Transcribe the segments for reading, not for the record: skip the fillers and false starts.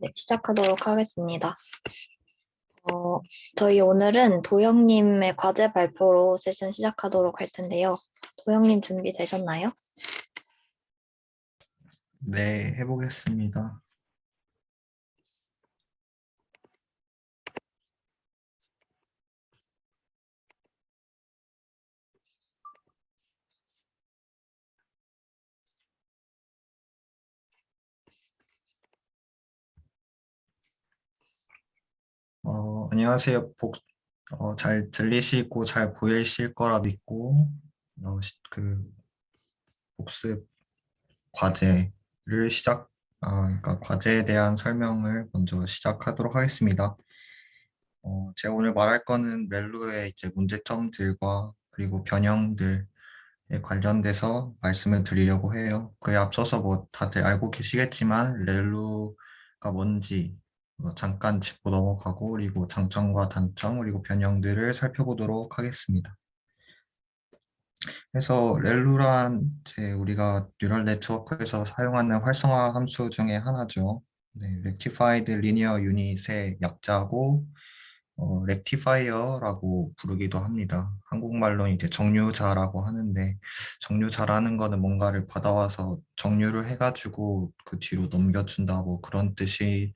네, 시작하도록 하겠습니다. 저희 오늘은 도영님의 과제 발표로 세션 시작하도록 할 텐데요. 도영님 준비되셨나요? 네, 해보겠습니다. 안녕하세요. 잘 들리시고 잘 보이실 거라 믿고 그 복습 과제를 그러니까 과제에 대한 설명을 먼저 시작하도록 하겠습니다. 제가 오늘 말할 거는 렐로의 이제 문제점들과 그리고 변형들에 관련돼서 말씀을 드리려고 해요. 그에 앞서서 뭐 다들 알고 계시겠지만 렐로가 뭔지 잠깐 짚고 넘어가고 그리고 장점과 단점 그리고 변형들을 살펴보도록 하겠습니다. 그래서 렐루란 이제 우리가 뉴럴 네트워크에서 사용하는 활성화 함수 중에 하나죠. 네, Rectified Linear Unit의 약자고 렉티파이어라고 부르기도 합니다. 한국말로는 이제 정류자라고 하는데 정류자라는 거는 뭔가를 받아와서 정류를 해가지고 그 뒤로 넘겨준다 뭐 그런 뜻이지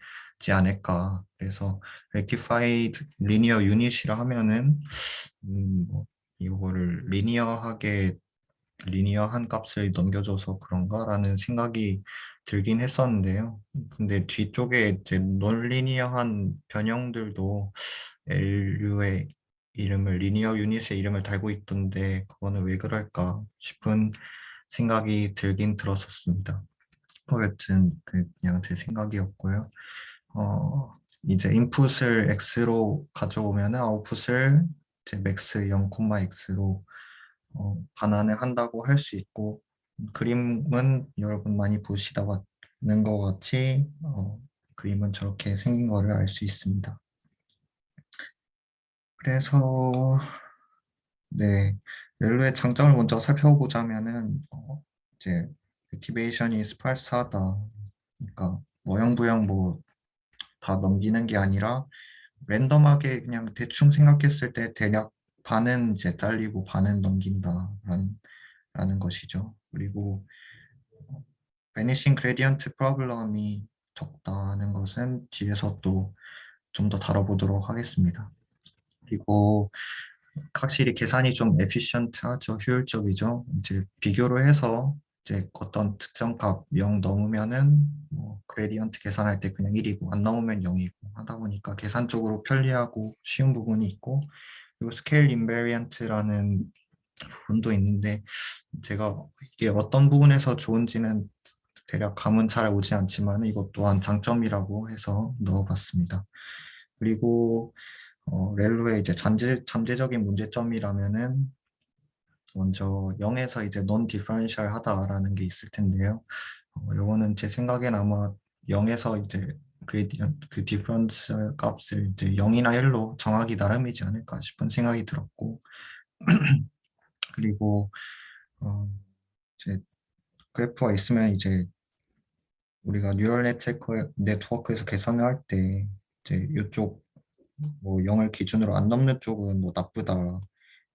않을까. 그래서 Rectified Linear Unit이라 하면은 뭐 이거를 리니어한 값을 넘겨줘서 그런가라는 생각이 들긴 했었는데요. 근데 뒤쪽에 이제 논리니어한 변형들도 LU의 이름을 리니어 유닛의 이름을 달고 있던데 그거는 왜 그럴까 싶은 생각이 들긴 들었었습니다. 여튼 그냥 제 생각이었고요. 이제 인풋을 x로 가져오면 아웃풋을 이제 max 0,x로 반환을 한다고 할 수 있고 그림은 여러분 많이 보시다 봤는 것 같이 그림은 저렇게 생긴 거를 알 수 있습니다. 그래서 네, 렐로의 장점을 먼저 살펴보자면은 이제 액티베이션이 스팔스하다. 그러니까 모형부형 뭐 다 넘기는 게 아니라 랜덤하게 그냥 대충 생각했을 때 대략 반은 이제 잘리고 반은 넘긴다라는 것이죠. 그리고 Vanishing Gradient Problem이 적다는 것은 뒤에서 또 좀 더 다뤄보도록 하겠습니다. 그리고 확실히 계산이 좀 efficient하죠, 효율적이죠. 이제 비교로 해서 이제 어떤 특정 값 0 넘으면은 뭐 그레디언트 계산할 때 그냥 1이고 안 넘으면 0이고 하다 보니까 계산적으로 편리하고 쉬운 부분이 있고 그리고 스케일 인베리언트라는 부분도 있는데 제가 이게 어떤 부분에서 좋은지는 대략 감은 잘 오지 않지만 이것 또한 장점이라고 해서 넣어봤습니다. 그리고 렐로의 이제 잠재적인 문제점이라면은 먼저 0에서 이제 non differential 하다라는 게 있을 텐데요. 요거는 제 생각엔 아마 0에서 이제 그레디언트 그 디퍼런셜 값을 이제 0이나 1로 정하기 나름이지 않을까 싶은 생각이 들었고 그리고 이제 그래프가 있으면 이제 우리가 뉴럴 네트워크에서 계산을 할 때 이제 이쪽 뭐 0을 기준으로 안 넘는 쪽은 뭐 나쁘다,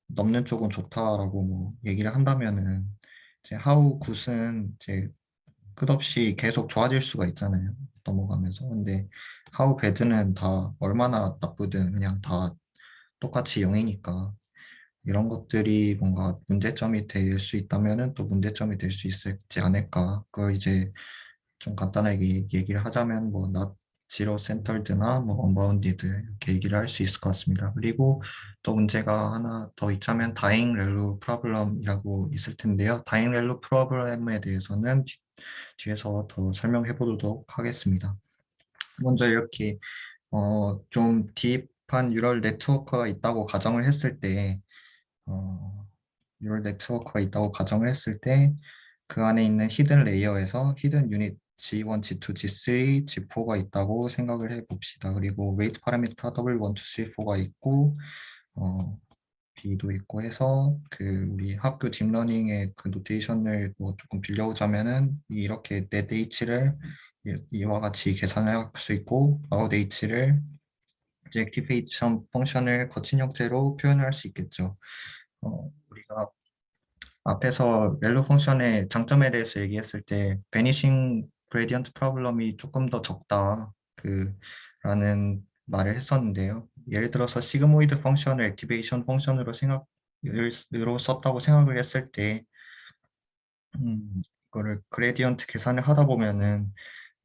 넘는 쪽은 좋다라고 뭐 얘기를 한다면은 이제 how good은 이제 끝없이 계속 좋아질 수가 있잖아요. 넘어가면서. 근데 how bad는 다 얼마나 나쁘든 그냥 다 똑같이 0이니까 이런 것들이 뭔가 문제점이 될 수 있다면은 또 문제점이 될 수 있지 않을까. 그걸 이제 좀 간단하게 얘기를 하자면 뭐 not zero centered나 뭐 unbounded 이렇게 얘기를 할 수 있을 것 같습니다. 그리고 또 문제가 하나 더 있자면 dying ReLU problem이라고 있을 텐데요. dying ReLU problem에 대해서는 뒤에서 더 설명해 보도록 하겠습니다. 먼저 이렇게 좀 딥한 뉴럴 네트워크가 있다고 가정을 했을 때 뉴럴 네트워크가 있다고 가정을 했을 때 그 안에 있는 히든 레이어에서 히든 유닛 G1, G2, G3, G4가 있다고 생각을 해 봅시다. 그리고 웨이트 파라미터 W1, 2, 3, 4가 있고 B도 있고 해서 그 우리 학교 딥러닝의 그 노테이션을 뭐 조금 빌려오자면은 이렇게 넷 H를 이와 같이 계산을 할 수 있고 out h를 이제 액티베이션 펑션을 거친 형태로 표현할 수 있겠죠. 우리가 앞에서 렐로 펑션의 장점에 대해서 얘기했을 때 베니싱 그레디언트 프로블럼이 조금 더 적다 라는 말을 했었는데요. 예를 들어서 시그모이드 펑션을 액티베이션 펑션으로 썼다고 생각을 했을 때 이거를 그레디언트 계산을 하다 보면은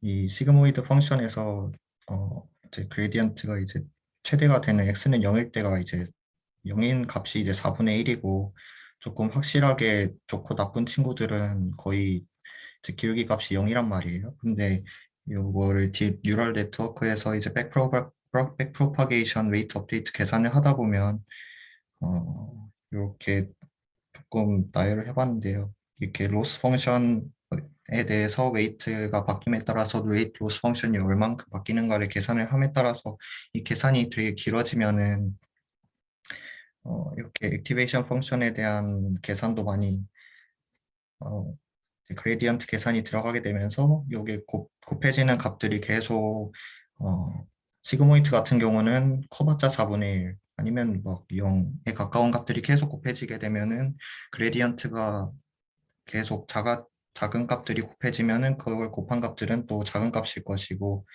이 시그모이드 펑션에서 이제 그레디언트가 이제 최대가 되는 x는 0일 때가 이제 0인 값이 이제 4분의 1이고 조금 확실하게 좋고 나쁜 친구들은 거의 이제 기울기 값이 0이란 말이에요. 근데 이거를 뉴럴 네트워크에서 이제 백프로파게이션 웨이트 업데이트 계산을 하다 보면 이렇게 조금 나열을 해봤는데요. 이렇게 로스 펑션에 대해서 웨이트가 바뀜에 따라서 웨이트 로스 펑션이 얼만큼 바뀌는가를 계산을 함에 따라서 이 계산이 되게 길어지면은 이렇게 액티베이션 펑션에 대한 계산도 많이 그레디언트 계산이 들어가게 되면서 여기 곱해지는 값들이 계속 시그모이트 같은 경우는 커봤자 4분의 1 아니면 막 0에 가까운 값들이 계속 곱해지게 되면은 그레디언트가 계속 작은 값들이 곱해지면은 그걸 곱한 값들은 또 작은 값일 것이고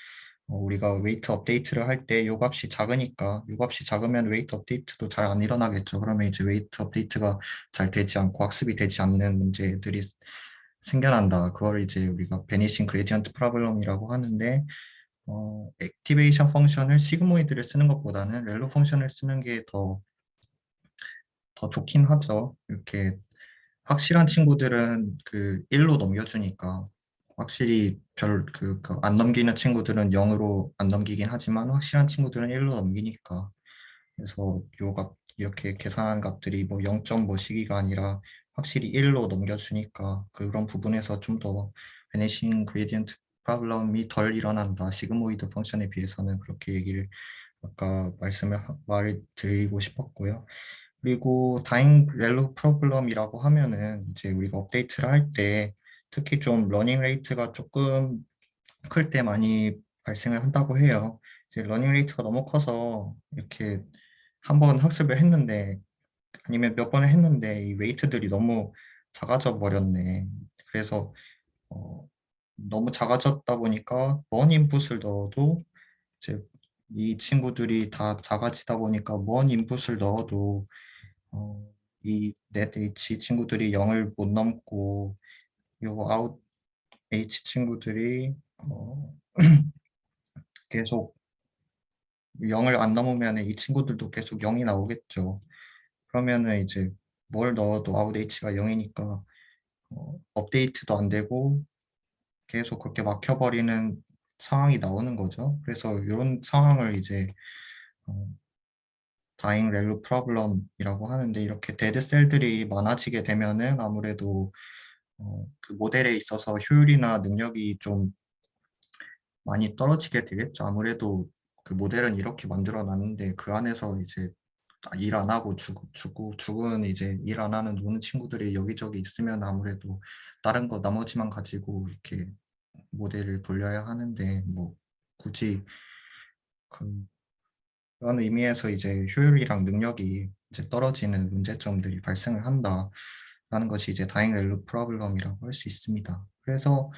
우리가 웨이트 업데이트를 할 때 요 값이 작으니까 요 값이 작으면 웨이트 업데이트도 잘 안 일어나겠죠. 그러면 이제 웨이트 업데이트가 잘 되지 않고 학습이 되지 않는 문제들이 생겨난다. 그걸 이제 우리가 베니싱 그레디언트 프로블럼이라고 하는데 액티베이션 펑션을 시그모이드를 쓰는 것보다는 렐로 펑션을 쓰는 게 더 좋긴 하죠. 이렇게 확실한 친구들은 그 1로 넘겨주니까 확실히 안 넘기는 친구들은 0으로 안 넘기긴 하지만 확실한 친구들은 1로 넘기니까 그래서 이렇게 계산한 값들이 뭐 0점 뭐시기가 아니라 확실히 1로 넘겨주니까 그런 부분에서 좀 더 베니싱 그레디언트 프로블럼이 덜 일어난다. 시그모이드 펑션에 비해서는 그렇게 얘기를 아까 말을 드리고 싶었고요. 그리고 다잉 렐로 프로블럼이라고 하면은 이제 우리가 업데이트를 할 때 특히 좀 러닝 레이트가 조금 클 때 많이 발생을 한다고 해요. 이제 러닝 레이트가 너무 커서 이렇게 한 번 학습을 했는데 아니면 몇 번을 했는데 이 웨이트들이 너무 작아져 버렸네. 그래서 어, 너무 작아졌다 보니까 먼 인풋을 넣어도 이제 이 친구들이 다 작아지다 보니까 먼 인풋을 넣어도 이 넷 H 친구들이 0을 못 넘고 요 아웃 H 친구들이 계속 0을 안 넘으면 이 친구들도 계속 0이 나오겠죠. 그러면은 이제 뭘 넣어도 아웃 H가 0이니까 업데이트도 안 되고 계속 그렇게 막혀버리는 상황이 나오는 거죠. 그래서 이런 상황을 이제 다잉 렐로 프로블럼이라고 하는데 이렇게 데드 셀들이 많아지게 되면은 아무래도 그 모델에 있어서 효율이나 능력이 좀 많이 떨어지게 되겠죠. 아무래도 그 모델은 이렇게 만들어 놨는데 그 안에서 이제 일 안 하고 죽은 이제 일 안 하는 노는 친구들이 여기저기 있으면 아무래도 다른 거 나머지만 가지고 이렇게 모델을 돌려야 하는데 뭐 굳이 그런 의미에서 이제 효율이랑 능력이 이제 떨어지는 문제점들이 발생을 한다라는 것이 이제 다잉 렐로 프로블럼이라고 할 수 있습니다. 그래서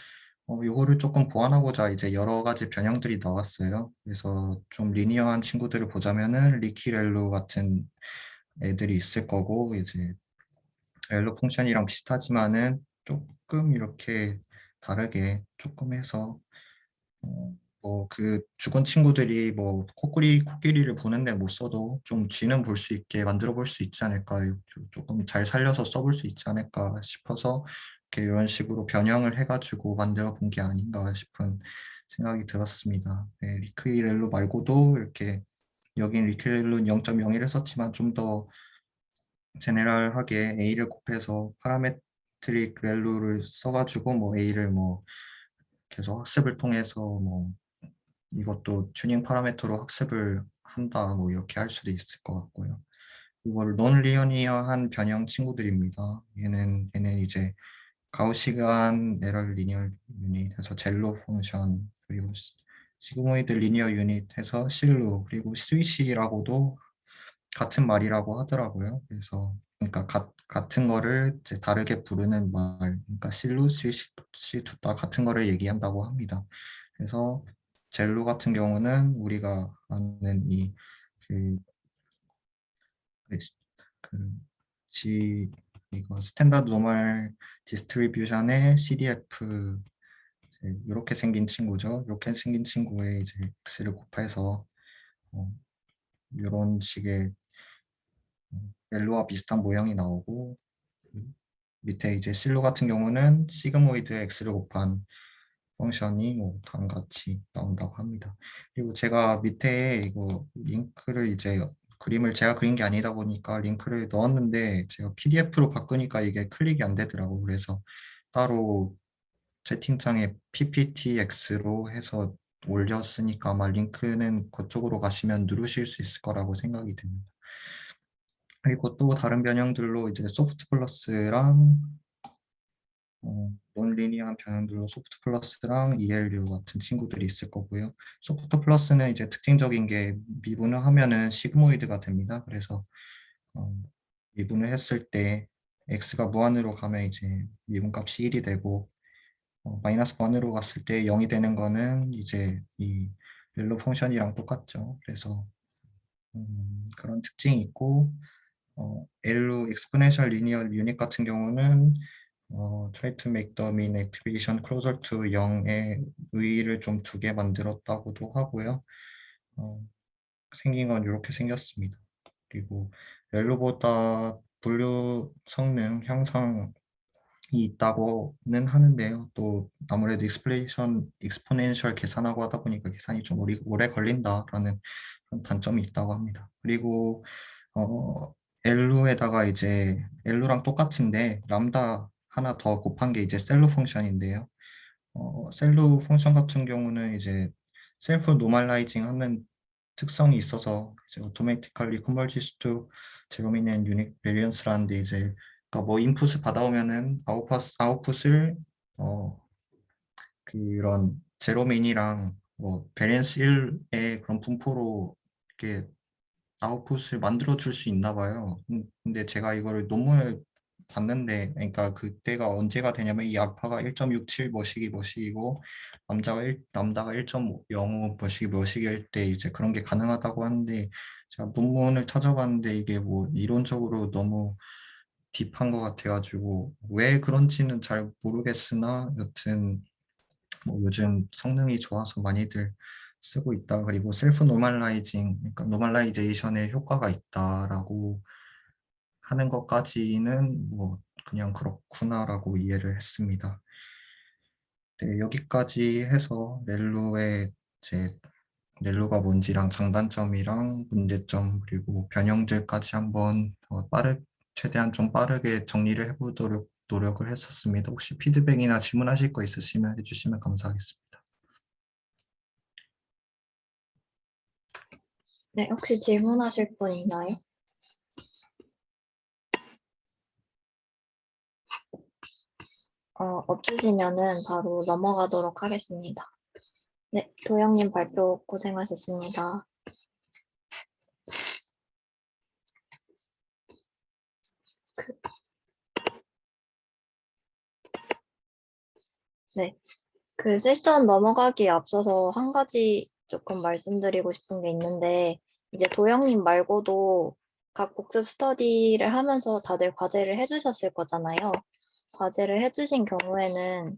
요거를 조금 보완하고자 이제 여러 가지 변형들이 나왔어요. 그래서 좀 리니어한 친구들을 보자면은 리키렐로 같은 애들이 있을 거고 이제 렐로 펑션이랑 비슷하지만은 조금 이렇게 다르게 조금 해서 뭐 그 죽은 친구들이 뭐 코끼리를 보는데 못 써도 좀 쥐는 볼 수 있게 만들어 볼 수 있지 않을까 조금 잘 살려서 써볼 수 있지 않을까 싶어서 이렇게 이런 식으로 변형을 해가지고 만들어 본 게 아닌가 싶은 생각이 들었습니다. 네, 리크이렐로 말고도 이렇게 여긴 리크이렐로는 0.01을 썼지만 좀 더 제네럴하게 A를 곱해서 파라메트릭 밸류를 써가지고 뭐 A를 뭐 계속 학습을 통해서 뭐 이것도 튜닝 파라미터로 학습을 한다 뭐 이렇게 할 수도 있을 것 같고요. 이걸 논리니어한 변형 친구들입니다. 얘는 이제 가우시안 에럴 리니어 유닛 해서 젤로 펑션, 그리고 시그모이드 리니어 유닛 해서 실루, 그리고 스위시라고도 같은 말이라고 하더라고요. 그래서 그러니까 같은 거를 이제 다르게 부르는 말, 그러니까 실루, 스위시 둘 다 같은 거를 얘기한다고 합니다. 그래서 젤로 같은 경우는 우리가 아는 그, 그, 그 이거 스탠다드 노멀 디스트리뷰션의 CDF, 이렇게 생긴 친구죠. 이렇게 생긴 친구의 이제 x를 곱해서 이런 식의 멜로와 비슷한 모형이 나오고, 밑에 이제 실로 같은 경우는 시그모이드 x를 곱한 펑션이 뭐 다음과 같이 나온다고 합니다. 그리고 제가 밑에 이거 링크를 이제 그림을 제가 그린 게 아니다 보니까 링크를 넣었는데 제가 PDF로 바꾸니까 이게 클릭이 안 되더라고. 그래서 따로 채팅창에 PPTX로 해서 올렸으니까 아마 링크는 그쪽으로 가시면 누르실 수 있을 거라고 생각이 듭니다. 그리고 또 다른 변형들로 이제 소프트 플러스랑 논리니어한 변형들로 소프트 플러스랑 ELU 같은 친구들이 있을 거고요. 소프트 플러스는 이제 특징적인 게 미분을 하면은 시그모이드가 됩니다. 그래서 미분을 했을 때 x가 무한으로 가면 이제 미분값이 1이 되고 마이너스 1으로 갔을 때 0이 되는 거는 이제 이 렐로 펑션이랑 똑같죠. 그래서 그런 특징이 있고 L로 exponential linear unit 같은 경우는 try to make the mean activation closer to 0의 의의를 좀 두게 만들었다고도 하고요. 생긴 건 이렇게 생겼습니다. 그리고 렐로보다 분류 성능 향상이 있다고는 하는데요. 또 아무래도 익스포넨셜 계산하고 하다 보니까 계산이 좀 오래 걸린다라는 그런 단점이 있다고 합니다. 그리고 엘루에다가 이제 엘루랑 똑같은데 람다 하나 더 곱한 게 이제 셀루 펑션인데요. 셀루 펑션 같은 경우는 이제 셀프 노멀라이징 하는 특성이 있어서 이제 automatically converges to 제로민 앤 유닉 베리언스라는데 이제 그러니까 뭐 인풋을 받아오면은 아웃풋을 그런 제로민이랑 뭐 베리언스 1의 그런 분포로 이렇게 아웃풋을 만들어 줄 수 있나 봐요. 근데 제가 이거를 논문을 봤는데, 그러니까 그때가 언제가 되냐면 이 알파가 1.67 뭐시기고 람다가 1.05 뭐시기일 때 이제 그런 게 가능하다고 하는데 제가 논문을 찾아봤는데 이게 뭐 이론적으로 너무 딥한 것 같아가지고 왜 그런지는 잘 모르겠으나 여튼 뭐 요즘 성능이 좋아서 많이들 쓰고 있다. 그리고 셀프 노멀라이징, 그러니까 노멀라이제이션에 효과가 있다라고 하는 것까지는 뭐 그냥 그렇구나라고 이해를 했습니다. 네, 여기까지 해서 넬로의 넬로가 뭔지랑 장단점이랑 문제점 그리고 변형들까지 한번 최대한 좀 빠르게 정리를 해보도록 노력을 했었습니다. 혹시 피드백이나 질문하실 거 있으시면 해주시면 감사하겠습니다. 네, 혹시 질문하실 분 있나요? 없으시면은 바로 넘어가도록 하겠습니다. 네, 도영님 발표 고생하셨습니다. 네, 그 세션 넘어가기에 앞서서 한 가지 조금 말씀드리고 싶은 게 있는데, 이제 도영님 말고도 각 복습 스터디를 하면서 다들 과제를 해주셨을 거잖아요. 과제를 해주신 경우에는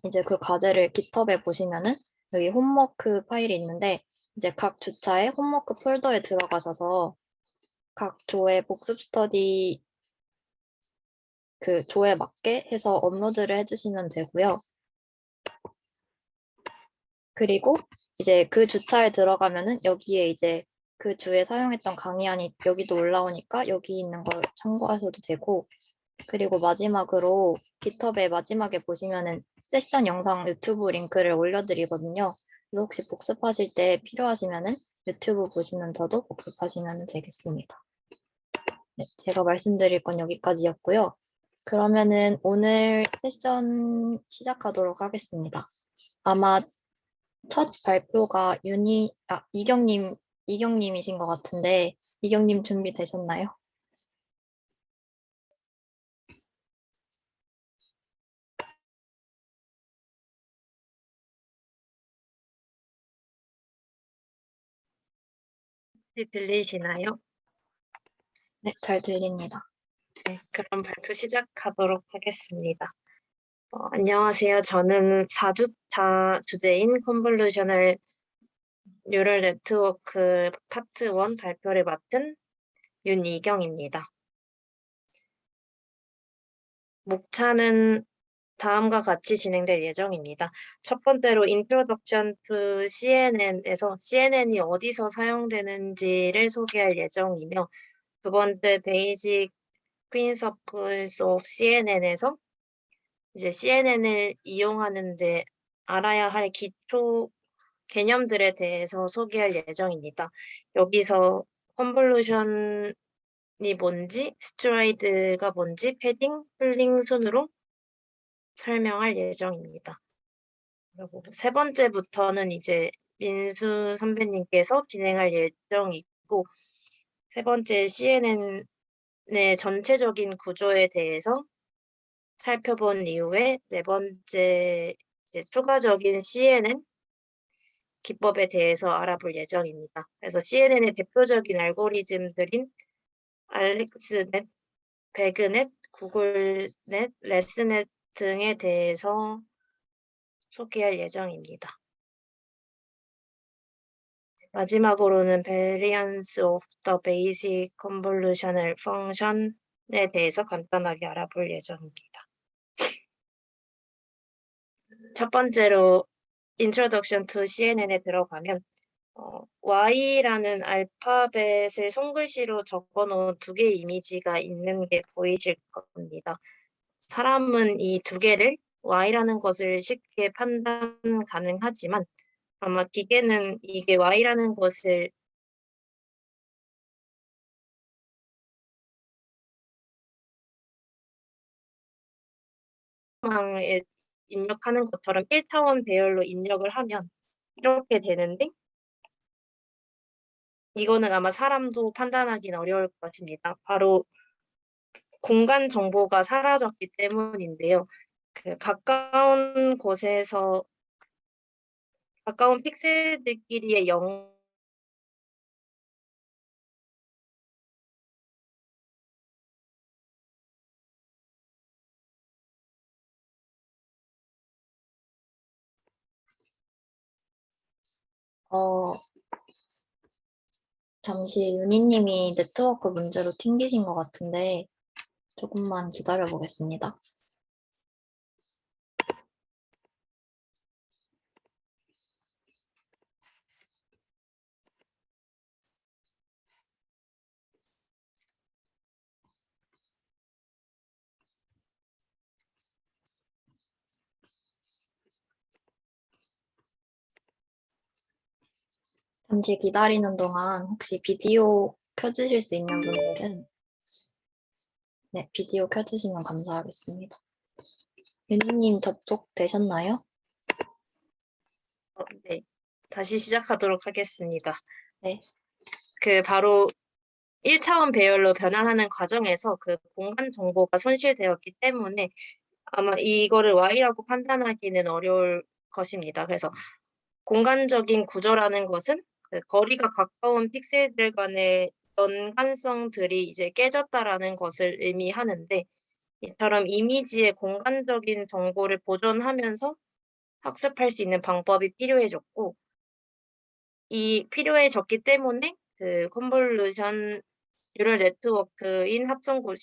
이제 그 과제를 깃허브에 보시면은 여기 홈워크 파일이 있는데 이제 각 주차에 홈워크 폴더에 들어가셔서 각 조의 복습 스터디 그 조에 맞게 해서 업로드를 해주시면 되고요. 그리고 이제 그 주차에 들어가면은 여기에 이제 그 주에 사용했던 강의안이 여기도 올라오니까 여기 있는 거 참고하셔도 되고, 그리고 마지막으로 깃허브의 마지막에 보시면은 세션 영상 유튜브 링크를 올려드리거든요. 그래서 혹시 복습하실 때 필요하시면은 유튜브 보시면서도 복습하시면 되겠습니다. 네, 제가 말씀드릴 건 여기까지였고요. 그러면은 오늘 세션 시작하도록 하겠습니다. 아마 첫 발표가 이경님이신 것 같은데, 이경님 준비되셨나요? 혹시 들리시나요? 네, 잘 들립니다. 네, 그럼 발표 시작하도록 하겠습니다. 안녕하세요. 저는 4주차 주제인 컨볼루셔널 뉴럴 네트워크 파트 1 발표를 맡은 윤이경입니다. 목차는 다음과 같이 진행될 예정입니다. 첫 번째로 Introduction to CNN에서 CNN이 어디서 사용되는지를 소개할 예정이며, 두 번째 Basic Principles of CNN에서 이제 CNN을 이용하는데 알아야 할 기초 개념들에 대해서 소개할 예정입니다. 여기서 컨볼루션이 뭔지, 스트라이드가 뭔지, 패딩, 풀링 순으로 설명할 예정입니다. 그리고 세 번째부터는 이제 민수 선배님께서 진행할 예정이고, 세 번째 CNN의 전체적인 구조에 대해서 살펴본 이후에 네 번째 이제 추가적인 CNN 기법에 대해서 알아볼 예정입니다. 그래서 CNN의 대표적인 알고리즘들인 알렉스넷, 배그넷, 구글넷, 레스넷 등에 대해서 소개할 예정입니다. 마지막으로는 Variance of the Basic Convolutional Function에 대해서 간단하게 알아볼 예정입니다. 첫 번째로 Introduction to CNN에 들어가면 Y라는 알파벳을 손글씨로 적어놓은 두 개의 이미지가 있는 게 보이실 겁니다. 사람은 이 두 개를 Y라는 것을 쉽게 판단 가능하지만 아마 기계는 이게 Y라는 것을 망에 입력하는 것처럼 1차원 배열로 입력을 하면 이렇게 되는데, 이거는 아마 사람도 판단하기는 어려울 것입니다. 바로 공간 정보가 사라졌기 때문인데요. 그 가까운 곳에서 가까운 픽셀들끼리의 잠시 윤희님이 네트워크 문제로 튕기신 것 같은데, 조금만 기다려 보겠습니다. 잠시 기다리는 동안 혹시 비디오 켜주실 수 있는 분들은 네, 비디오 켜주시면 감사하겠습니다. 윤희님 접속되셨나요? 네, 다시 시작하도록 하겠습니다. 네. 그 바로 1차원 배열로 변환하는 과정에서 그 공간 정보가 손실되었기 때문에 아마 이거를 Y라고 판단하기는 어려울 것입니다. 그래서 공간적인 구조라는 것은 그 거리가 가까운 픽셀들 간의 연관성들이 이제 깨졌다라는 것을 의미하는데, 이처럼 이미지의 공간적인 정보를 보존하면서 학습할 수 있는 방법이 필요해졌고, 이 필요해졌기 때문에 그 컨볼루션 뉴럴 네트워크인 합성고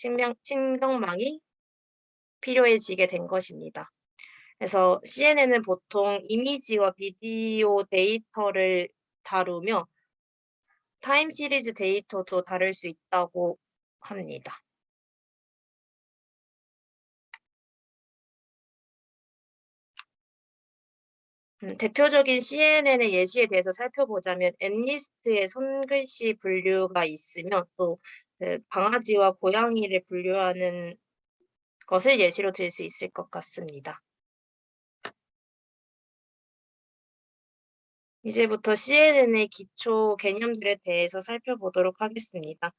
신경망이 필요해지게 된 것입니다. 그래서 CNN은 보통 이미지와 비디오 데이터를 다루며 타임 시리즈 데이터도 다룰 수 있다고 합니다. 대표적인 CNN의 예시에 대해서 살펴보자면 엠리스트에 손글씨 분류가 있으며 또 그 강아지와 고양이를 분류하는 것을 예시로 들 수 있을 것 같습니다. 이제부터 CNN의 기초 개념들에 대해서 살펴보도록 하겠습니다.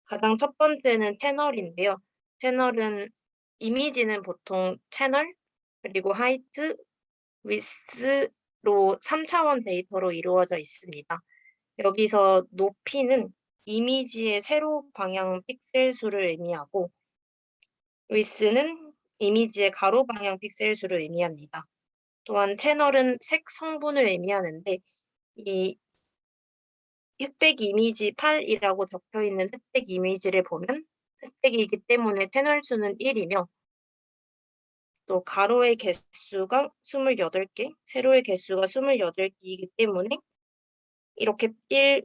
가장 첫 번째는 채널인데요. 채널은 이미지는 보통 채널, 그리고 하이트, 위스로 3차원 데이터로 이루어져 있습니다. 여기서 높이는 이미지의 세로 방향 픽셀 수를 의미하고 위스는 이미지의 가로 방향 픽셀 수를 의미합니다. 또한 채널은 색 성분을 의미하는데 이 흑백 이미지 8이라고 적혀 있는 흑백 이미지를 보면 흑백이기 때문에 채널 수는 1이며 또 가로의 개수가 28개, 세로의 개수가 28개이기 때문에 이렇게 1,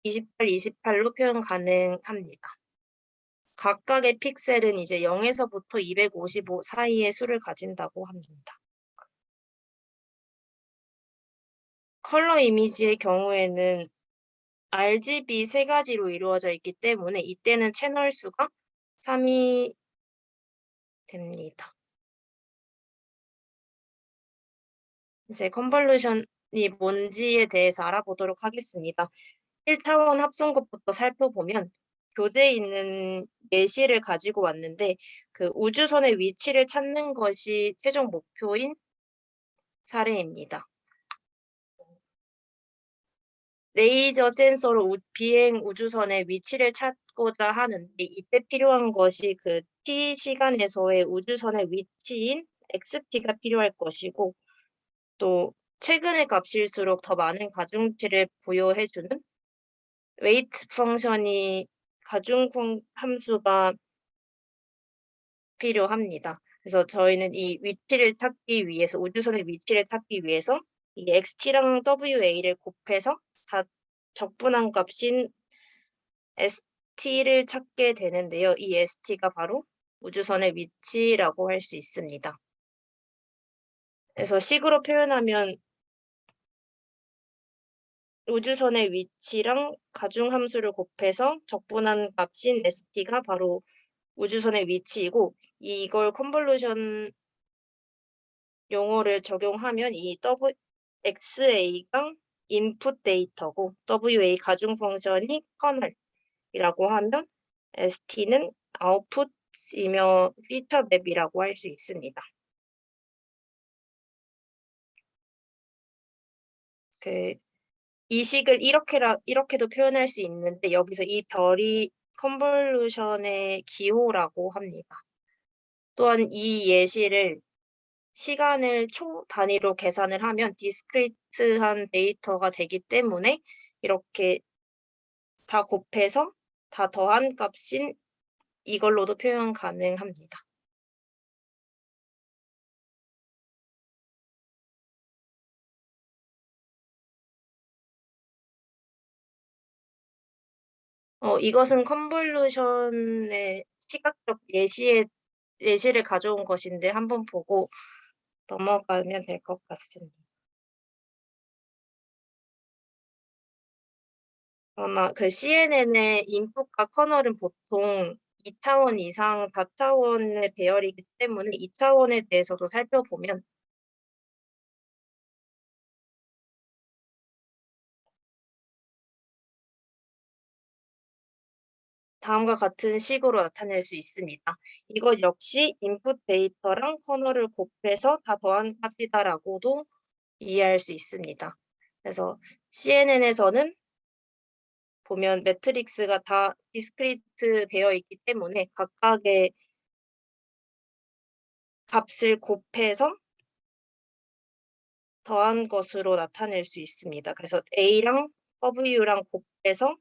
28, 28로 표현 가능합니다. 각각의 픽셀은 이제 0에서부터 255 사이의 수를 가진다고 합니다. 컬러 이미지의 경우에는 RGB 세 가지로 이루어져 있기 때문에 이때는 채널 수가 3이 됩니다. 이제 컨볼루션이 뭔지에 대해서 알아보도록 하겠습니다. 1차원 합성것부터 살펴보면 교재에 있는 예시를 가지고 왔는데 그 우주선의 위치를 찾는 것이 최종 목표인 사례입니다. 레이저 센서로 비행 우주선의 위치를 찾고자 하는데 이때 필요한 것이 그 t 시간에서의 우주선의 위치인 xt가 필요할 것이고 또 최근의 값일수록 더 많은 가중치를 부여해주는 웨이트 펑션이 가중 함수가 필요합니다. 그래서 저희는 이 위치를 찾기 위해서 우주선의 위치를 찾기 위해서 이 XT랑 WA를 곱해서 다 적분한 값인 ST를 찾게 되는데요. 이 ST가 바로 우주선의 위치라고 할 수 있습니다. 그래서 식으로 표현하면 우주선의 위치랑 가중함수를 곱해서 적분한 값인 ST가 바로 우주선의 위치이고 이걸 컨볼루션 용어를 적용하면 이 XA가 인풋 데이터고 WA 가중 펑션이 커널이라고 하면 ST는 아웃풋이며 피처 맵이라고 할 수 있습니다. 이 식을 이렇게도 표현할 수 있는데 여기서 이 별이 컨볼루션의 기호라고 합니다. 또한 이 예시를 시간을 초 단위로 계산을 하면 디스크리트한 데이터가 되기 때문에 이렇게 다 곱해서 다 더한 값인 이걸로도 표현 가능합니다. 이것은 컨볼루션의 시각적 예시를 가져온 것인데 한번 보고 넘어가면 될 것 같습니다. 그러나 그 CNN의 인풋과 커널은 보통 2차원 이상 다차원의 배열이기 때문에 2차원에 대해서도 살펴보면 다음과 같은 식으로 나타낼 수 있습니다. 이것 역시 인풋 데이터랑 커널을 곱해서 다 더한 값이다라고도 이해할 수 있습니다. 그래서 CNN에서는 보면 매트릭스가 다 디스크리트 되어 있기 때문에 각각의 값을 곱해서 더한 것으로 나타낼 수 있습니다. 그래서 A랑 W랑 곱해서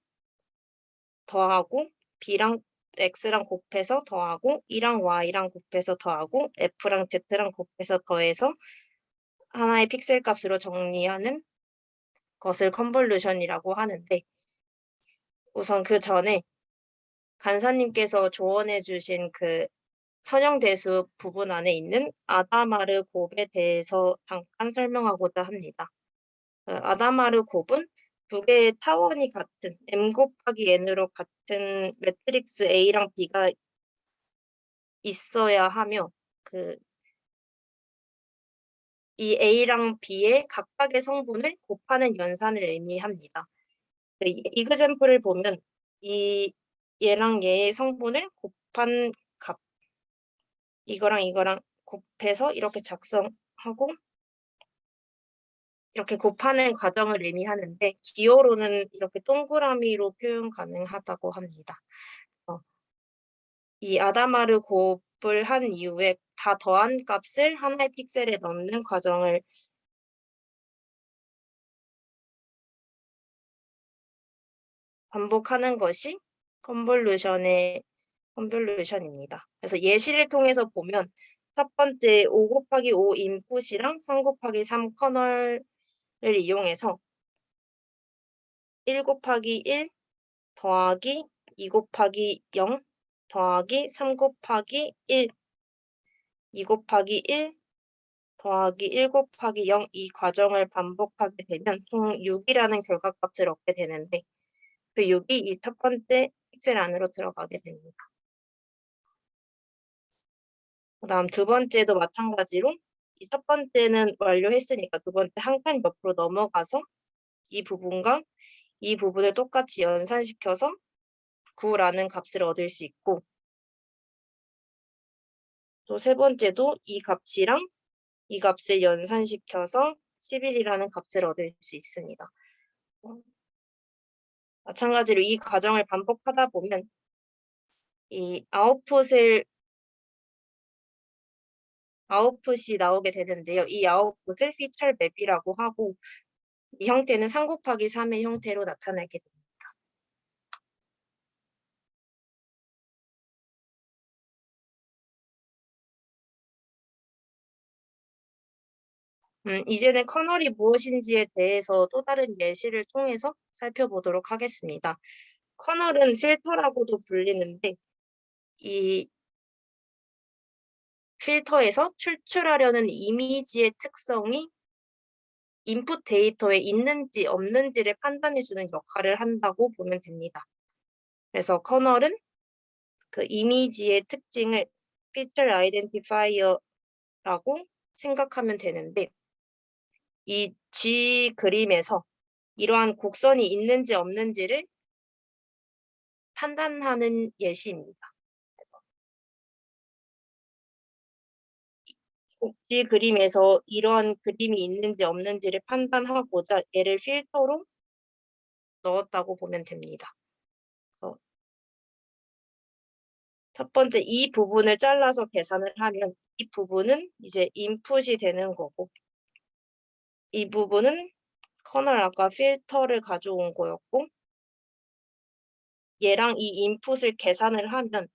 더하고 B랑 X랑 곱해서 더하고 E랑 Y랑 곱해서 더하고 F랑 Z랑 곱해서 더해서 하나의 픽셀 값으로 정리하는 것을 컨볼루션이라고 하는데 우선 그 전에 간사님께서 조언해 주신 그 선형대수 부분 안에 있는 아다마르 곱에 대해서 잠깐 설명하고자 합니다. 아다마르 곱은 두 개의 타원이 같은 m 곱하기 n으로 같은 매트릭스 A랑 B가 있어야 하며 이 A랑 B의 각각의 성분을 곱하는 연산을 의미합니다. 이 example을 보면 얘랑 얘의 성분을 곱한 값, 이거랑 이거랑 곱해서 이렇게 작성하고 이렇게 곱하는 과정을 의미하는데 기호로는 이렇게 동그라미로 표현 가능하다고 합니다. 이 아다마르 곱을 한 이후에 다 더한 값을 하나의 픽셀에 넣는 과정을 반복하는 것이 컨볼루션입니다. 그래서 예시를 통해서 보면 첫 번째 5 곱하기 5 인풋이랑 3 곱하기 3 커널을 이용해서 1 곱하기 1 더하기 2 곱하기 0 더하기 3 곱하기 1, 2 곱하기 1 더하기 1 곱하기 0 이 과정을 반복하게 되면 총 6이라는 결과값을 얻게 되는데 그 6이 이 첫 번째 픽셀 안으로 들어가게 됩니다. 그다음 두 번째도 마찬가지로 이 첫 번째는 완료했으니까 두 번째 한 칸 옆으로 넘어가서 이 부분과 이 부분을 똑같이 연산시켜서 9라는 값을 얻을 수 있고 또 세 번째도 이 값이랑 이 값을 연산시켜서 11이라는 값을 얻을 수 있습니다. 마찬가지로 이 과정을 반복하다 보면 이 아웃풋이 나오게 되는데요. 이 아웃풋을 피처 맵이라고 하고 이 형태는 3 곱하기 3의 형태로 나타나게 됩니다. 이제는 커널이 무엇인지에 대해서 또 다른 예시를 통해서 살펴보도록 하겠습니다. 커널은 필터라고도 불리는데 이 필터에서 추출하려는 이미지의 특성이 인풋 데이터에 있는지 없는지를 판단해주는 역할을 한다고 보면 됩니다. 그래서 커널은 그 이미지의 특징을 feature identifier라고 생각하면 되는데 이 G 그림에서 이러한 곡선이 있는지 없는지를 판단하는 예시입니다. G 그림에서 이러한 그림이 있는지 없는지를 판단하고자 얘를 필터로 넣었다고 보면 됩니다. 그래서 첫 번째 이 부분을 잘라서 계산을 하면 이 부분은 이제 인풋이 되는 거고 이 부분은 커널 아까 필터를 가져온 거였고 얘랑 이 인풋을 계산을 하면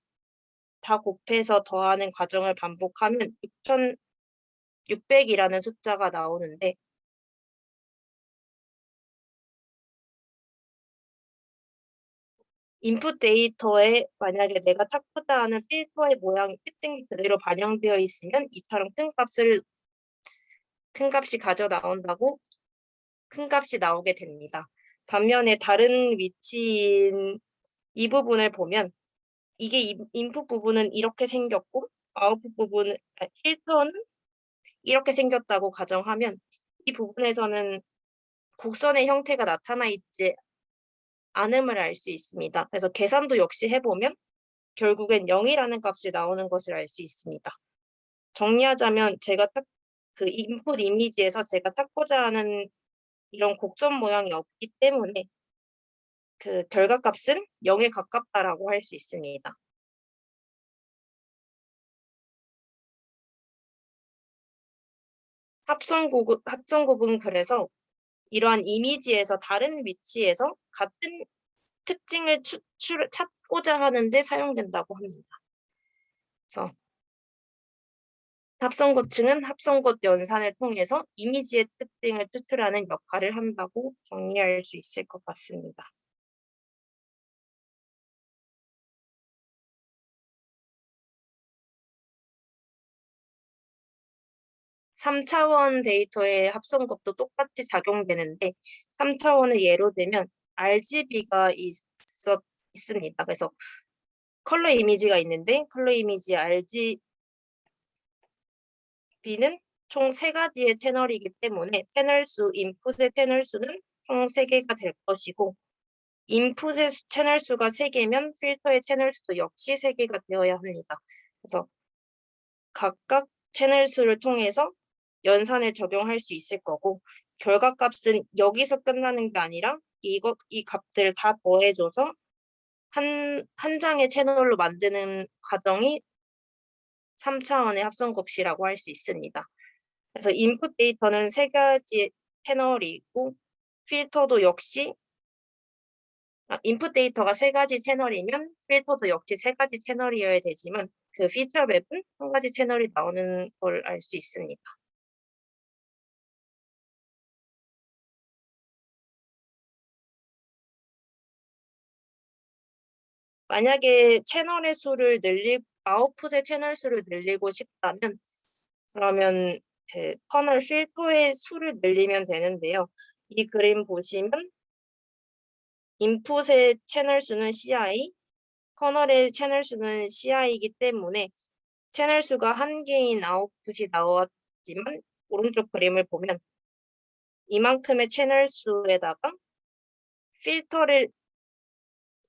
다 곱해서 더하는 과정을 반복하면 6600이라는 숫자가 나오는데 인풋 데이터에 만약에 내가 찾고자 하는 필터의 모양이 특징이 그대로 반영되어 있으면 이처럼 큰 값이 큰 값이 나오게 됩니다. 반면에 다른 위치인 이 부분을 보면 이게 인풋 부분은 이렇게 생겼고 아웃풋 부분은 필터는 이렇게 생겼다고 가정하면 이 부분에서는 곡선의 형태가 나타나 있지 않음을 알 수 있습니다. 그래서 계산도 역시 해보면 결국엔 0이라는 값이 나오는 것을 알 수 있습니다. 정리하자면 제가 그 인풋 이미지에서 제가 찾고자 하는 이런 곡선 모양이 없기 때문에 그 결과값은 0에 가깝다라고 할 수 있습니다. 합성곱은 그래서 이러한 이미지에서 다른 위치에서 같은 특징을 찾고자 하는데 사용된다고 합니다. 그래서 합성고층은 합성곱 연산을 통해서 이미지의 특징을 추출하는 역할을 한다고 정리할 수 있을 것 같습니다. 3차원 데이터의 합성곱도 똑같이 작용되는데 3차원을 예로 들면 RGB가 있습니다. 그래서 컬러 이미지가 있는데 컬러 이미지 RGB는 총 3가지의 채널이기 때문에 인풋의 채널 수는 총 3개가 될 것이고 인풋의 채널 수가 3개면 필터의 채널 수도 역시 3개가 되어야 합니다. 그래서 각각 채널 수를 통해서 연산을 적용할 수 있을 거고 결과값은 여기서 끝나는 게 아니라 이 값들을 다 더해줘서 한 장의 채널로 만드는 과정이 3차원의 합성곱시라고 할 수 있습니다. 그래서 인풋 데이터는 3가지 채널이 있고 필터도 역시 인풋 데이터가 3가지 채널이면 필터도 역시 3가지 채널이어야 되지만 그 피처 맵은 1가지 채널이 나오는 걸 알 수 있습니다. 만약에 채널의 수를 아웃풋의 채널 수를 늘리고 싶다면 그러면 그 커널 필터의 수를 늘리면 되는데요. 이 그림 보시면 인풋의 채널 수는 CI, 커널의 채널 수는 CI이기 때문에 채널 수가 1개인 아웃풋이 나왔지만 오른쪽 그림을 보면 이만큼의 채널 수에다가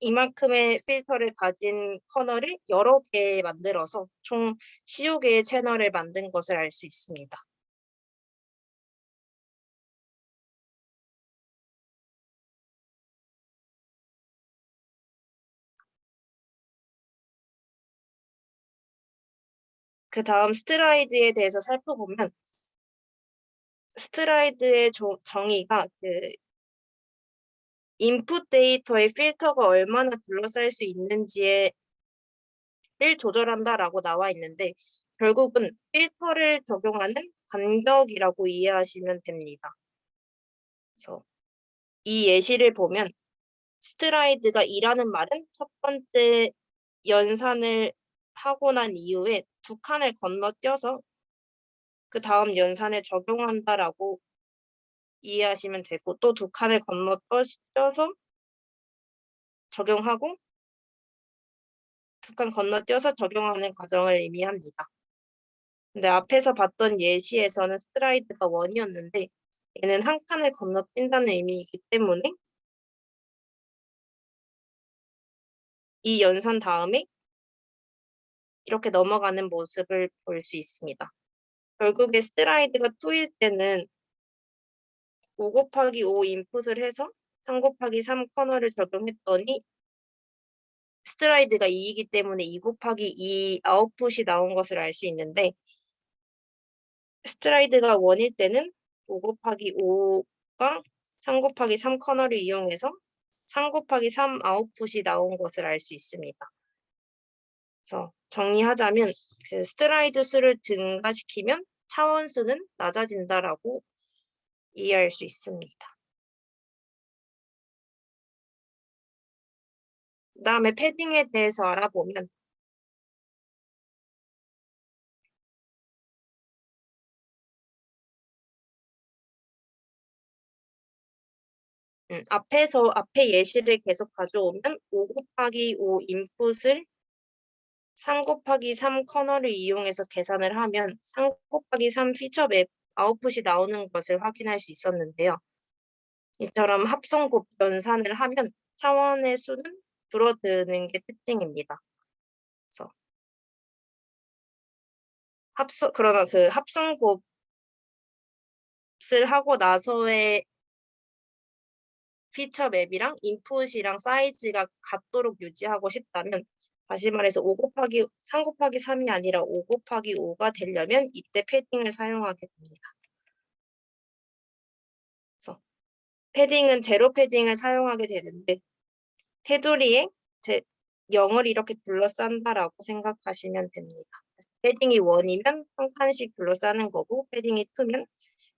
이만큼의 필터를 가진 커널을 여러 개 만들어서 총 15개의 채널을 만든 것을 알 수 있습니다. 그 다음 스트라이드에 대해서 살펴보면 스트라이드의 정의가 그 인풋 데이터의 필터가 얼마나 둘러싸일 수 있는지를 조절한다라고 나와 있는데 결국은 필터를 적용하는 간격이라고 이해하시면 됩니다. 그래서 이 예시를 보면 스트라이드가 2라는 말은 첫 번째 연산을 하고 난 이후에 2칸을 건너뛰어서 그 다음 연산을 적용한다라고 이해하시면 되고 또 2칸을 건너뛰어서 적용하고 2칸 건너뛰어서 적용하는 과정을 의미합니다. 근데 앞에서 봤던 예시에서는 스트라이드가 1이었는데 얘는 한 칸을 건너뛴다는 의미이기 때문에 이 연산 다음에 이렇게 넘어가는 모습을 볼 수 있습니다. 결국에 스트라이드가 2일 때는 5 곱하기 5 인풋을 해서 3 곱하기 3 커널을 적용했더니 스트라이드가 2이기 때문에 2 곱하기 2 아웃풋이 나온 것을 알 수 있는데 스트라이드가 1일 때는 5 곱하기 5가 3 곱하기 3 커널을 이용해서 3 곱하기 3 아웃풋이 나온 것을 알 수 있습니다. 그래서 정리하자면 그 스트라이드 수를 증가시키면 차원 수는 낮아진다라고 이해할 수 있습니다. 그다음에 패딩에 대해서 알아보면 앞에 예시를 계속 가져오면 5 곱하기 5 인풋을 3 곱하기 3 커널을 이용해서 계산을 하면 3 곱하기 3 피처 맵 아웃풋이 나오는 것을 확인할 수 있었는데요. 이처럼 합성곱 연산을 하면 차원의 수는 줄어드는 게 특징입니다. 그래서 그러나 그 합성곱을 하고 나서의 피처 맵이랑 인풋이랑 사이즈가 같도록 유지하고 싶다면 다시 말해서 3 곱하기 3이 아니라 5 곱하기 5가 되려면 이때 패딩을 사용하게 됩니다. 그래서 패딩은 제로 패딩을 사용하게 되는데 테두리에 0을 이렇게 둘러싼다라고 생각하시면 됩니다. 패딩이 1이면 한 칸씩 둘러싸는 거고 패딩이 2면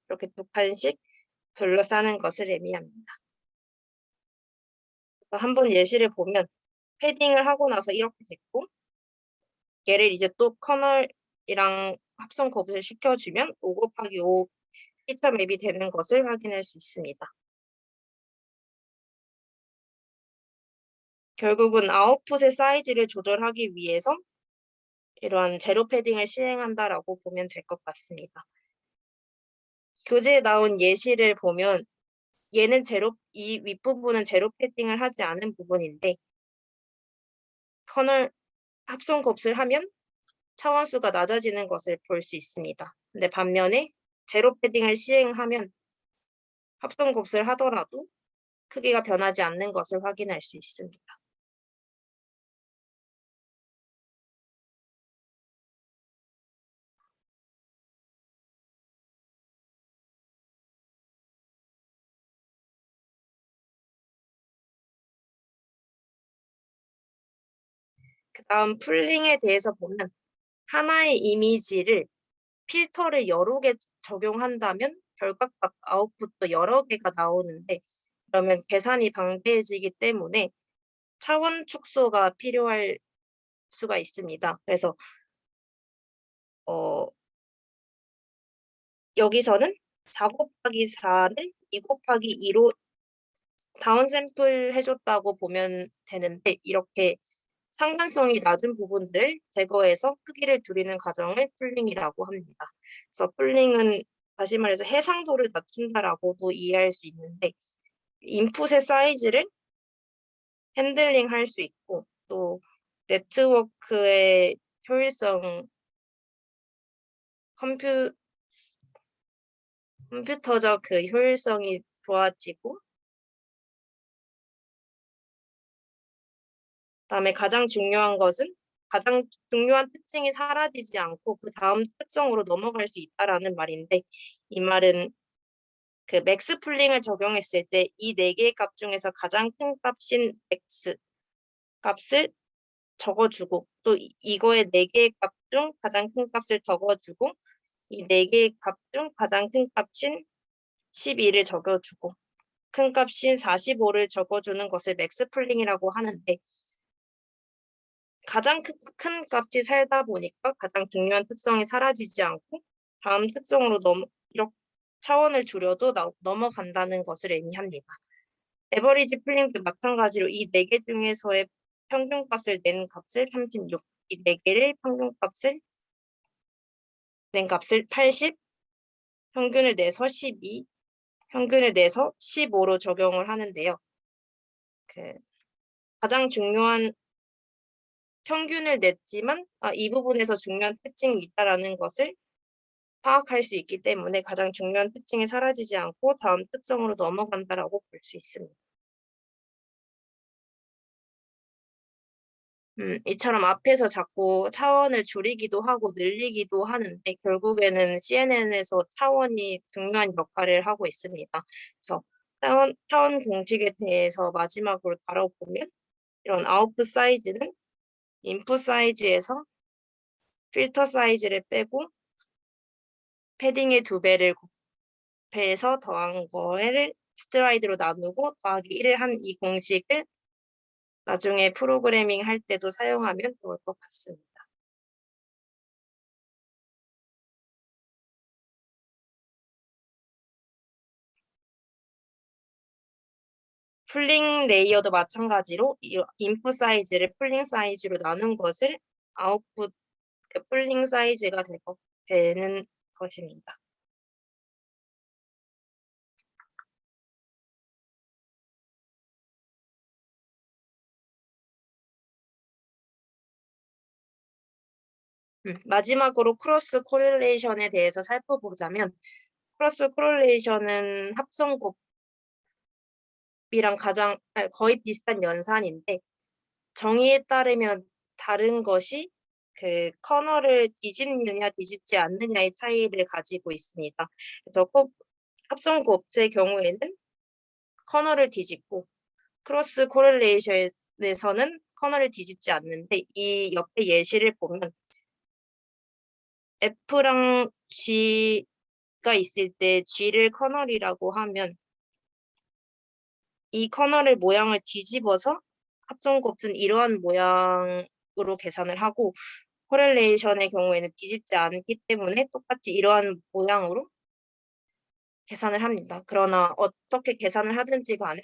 이렇게 2칸씩 둘러싸는 것을 의미합니다. 한번 예시를 보면 패딩을 하고 나서 이렇게 됐고 얘를 이제 또 커널이랑 합성 곱을 시켜주면 5 곱하기 5 피처 맵이 되는 것을 확인할 수 있습니다. 결국은 아웃풋의 사이즈를 조절하기 위해서 이러한 제로 패딩을 시행한다라고 보면 될 것 같습니다. 교재에 나온 예시를 보면 얘는 이 윗부분은 제로 패딩을 하지 않은 부분인데 커널 합성 곱슬 하면 차원수가 낮아지는 것을 볼 수 있습니다. 근데 반면에 제로 패딩을 시행하면 합성 곱슬 하더라도 크기가 변하지 않는 것을 확인할 수 있습니다. 그 다음 풀링에 대해서 보면 하나의 이미지를 필터를 여러 개 적용한다면 결과값 아웃풋도 여러 개가 나오는데 그러면 계산이 방대해지기 때문에 차원 축소가 필요할 수가 있습니다. 그래서 여기서는 4 곱하기 4를 2 곱하기 2로 다운샘플 해줬다고 보면 되는데 이렇게 상관성이 낮은 부분들 제거해서 크기를 줄이는 과정을 풀링이라고 합니다. 그래서 풀링은 다시 말해서 해상도를 낮춘다라고도 이해할 수 있는데 인풋의 사이즈를 핸들링할 수 있고 또 네트워크의 효율성 컴퓨터적 그 효율성이 좋아지고 그다음에 가장 중요한 것은 가장 중요한 특징이 사라지지 않고 그 다음 특성으로 넘어갈 수 있다라는 말인데 이 말은 그 맥스 풀링을 적용했을 때 이 네 개의 값 중에서 가장 큰 값인 x 값을 적어주고 또 이거의 네 개의 값 중 가장 큰 값을 적어주고 이 네 개의 값 중 가장 큰 값인 12를 적어주고 큰 값인 45를 적어주는 것을 맥스 풀링이라고 하는데 가장 큰 값이 살다 보니까 가장 중요한 특성이 사라지지 않고 다음 특성으로 이렇게 차원을 줄여도 넘어간다는 것을 의미합니다. 에버리지 풀링도 마찬가지로 이 네 개 중에서의 평균값을 낸 값을 36, 이 네 개를 평균값을 낸 값을 80, 평균을 내서 12, 평균을 내서 15로 적용을 하는데요. 가장 중요한 평균을 냈지만 이 부분에서 중요한 특징이 있다라는 것을 파악할 수 있기 때문에 가장 중요한 특징이 사라지지 않고 다음 특성으로 넘어간다라고 볼 수 있습니다. 이처럼 앞에서 자꾸 차원을 줄이기도 하고 늘리기도 하는데 결국에는 CNN에서 차원이 중요한 역할을 하고 있습니다. 그래서 차원 공식에 대해서 마지막으로 다뤄보면 이런 아웃풋 사이즈는 인풋 사이즈에서 필터 사이즈를 빼고 패딩의 2배를 곱해서 더한 거를 스트라이드로 나누고 더하기 1을 한 이 공식을 나중에 프로그래밍 할 때도 사용하면 좋을 것 같습니다. 풀링 레이어도 마찬가지로 인풋 사이즈를 풀링 사이즈로 나눈 것을 아웃풋 풀링 사이즈가 되는 것입니다. 마지막으로 크로스 코릴레이션에 대해서 살펴보자면 크로스 코릴레이션은 합성곱이랑 거의 비슷한 연산인데 정의에 따르면 다른 것이 그 커널을 뒤집느냐 뒤집지 않느냐의 차이를 가지고 있습니다. 그래서 합성곱의 경우에는 커널을 뒤집고 크로스 코릴레이션에서는 커널을 뒤집지 않는데 이 옆에 예시를 보면 F랑 G가 있을 때 G를 커널이라고 하면 이 커널의 모양을 뒤집어서 합성곱은 이러한 모양으로 계산을 하고 코렐레이션의 경우에는 뒤집지 않기 때문에 똑같이 이러한 모양으로 계산을 합니다. 그러나 어떻게 계산을 하든지 간에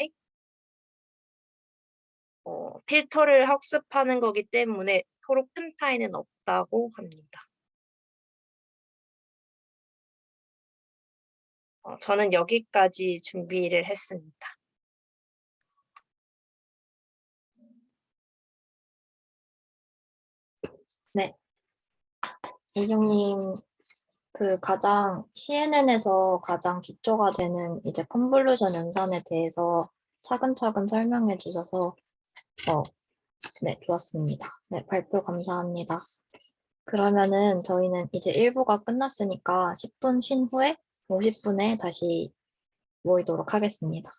필터를 학습하는 거기 때문에 서로 큰 차이는 없다고 합니다. 저는 여기까지 준비를 했습니다. 네. 이경님, 그 가장 CNN에서 가장 기초가 되는 이제 컨볼루션 연산에 대해서 차근차근 설명해 주셔서 네, 좋았습니다. 네, 발표 감사합니다. 그러면은 저희는 이제 1부가 끝났으니까 10분 쉰 후에 50분에 다시 모이도록 하겠습니다.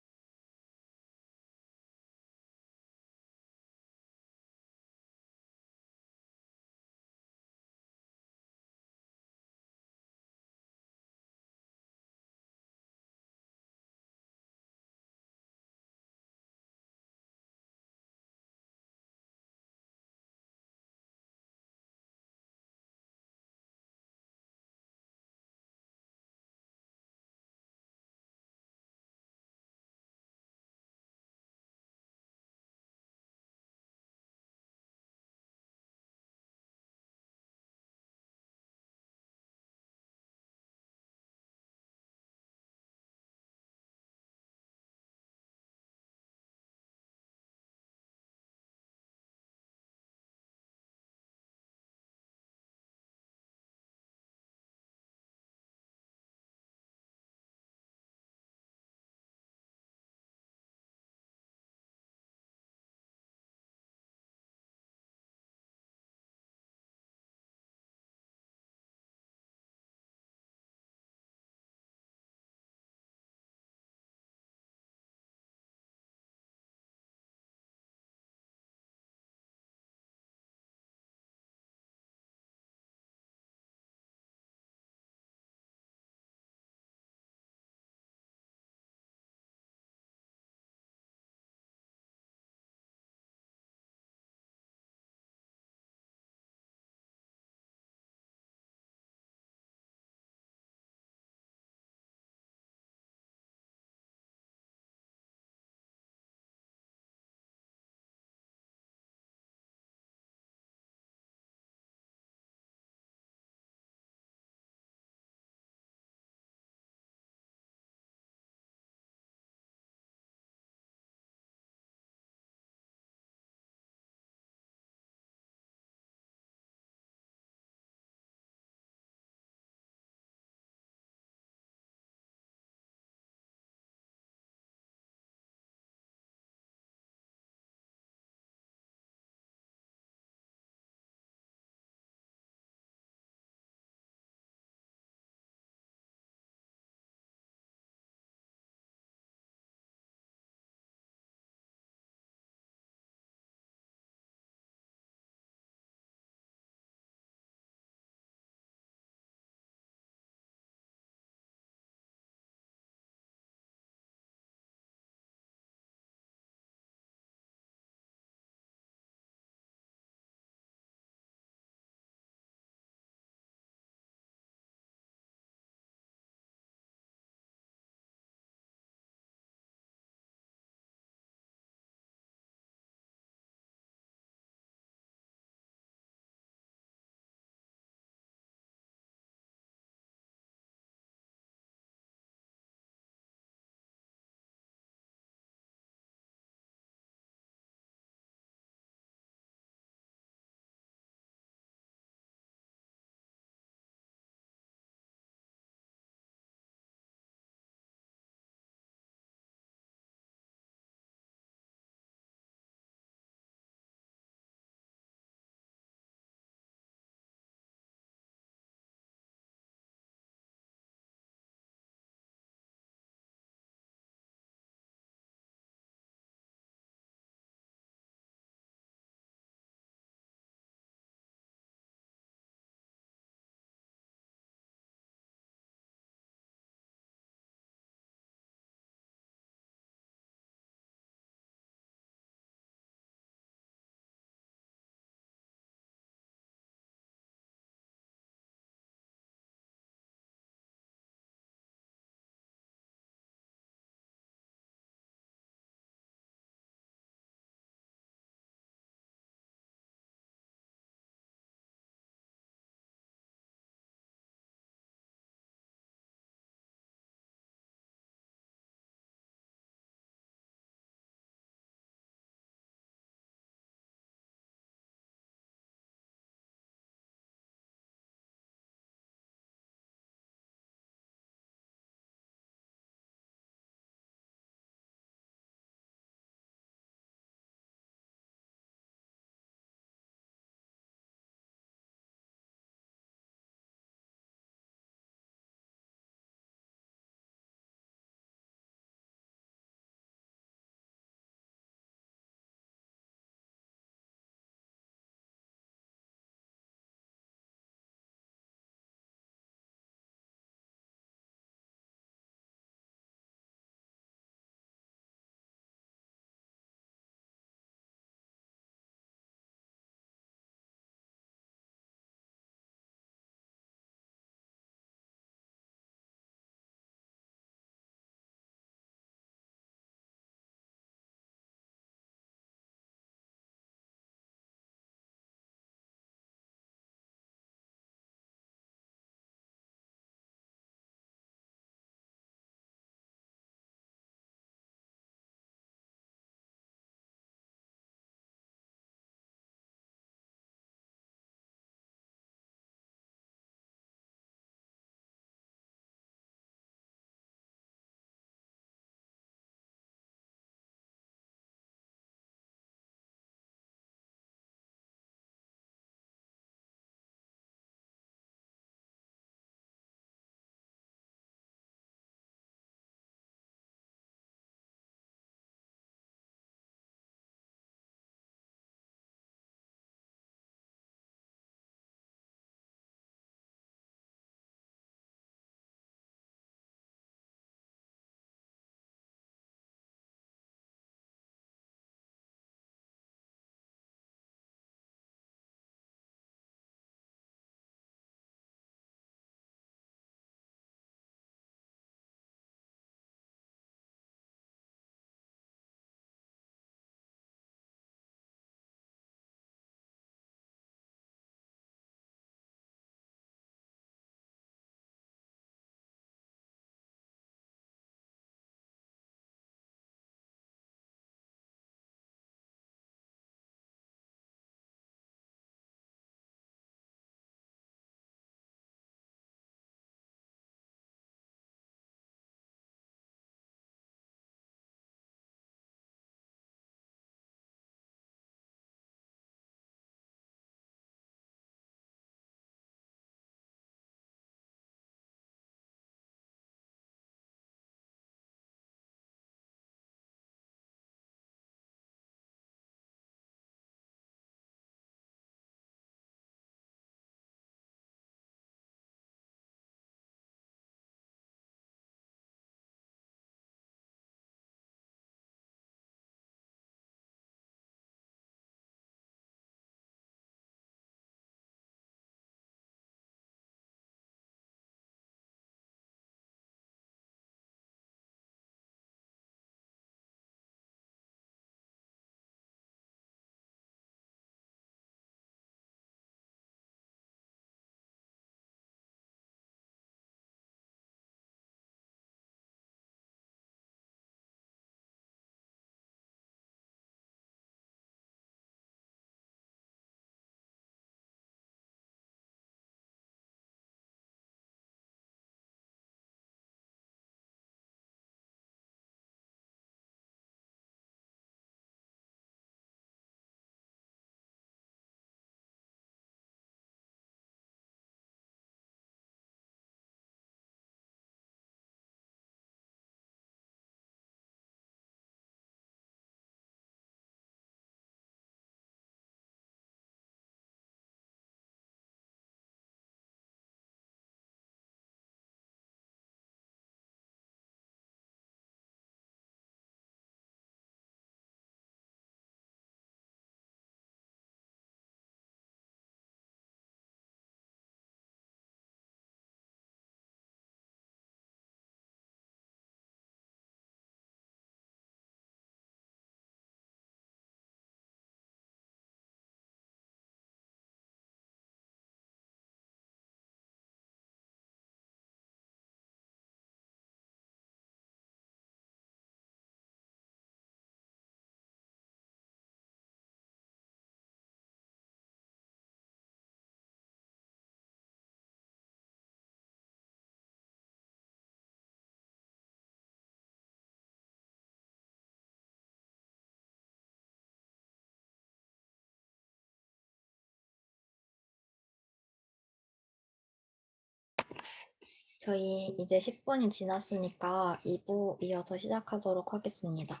저희 이제 10분이 지났으니까 2부 이어서 시작하도록 하겠습니다.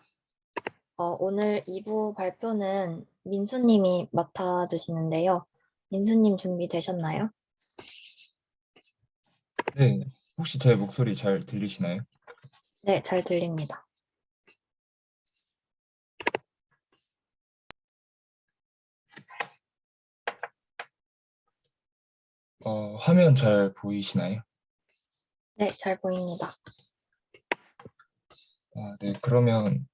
오늘 2부 발표는 민수님이 맡아주시는데요. 민수님 준비되셨나요? 네, 혹시 제 목소리 잘 들리시나요? 네, 잘 들립니다. 화면 잘 보이시나요? 네, 잘 보입니다. 네, 그러면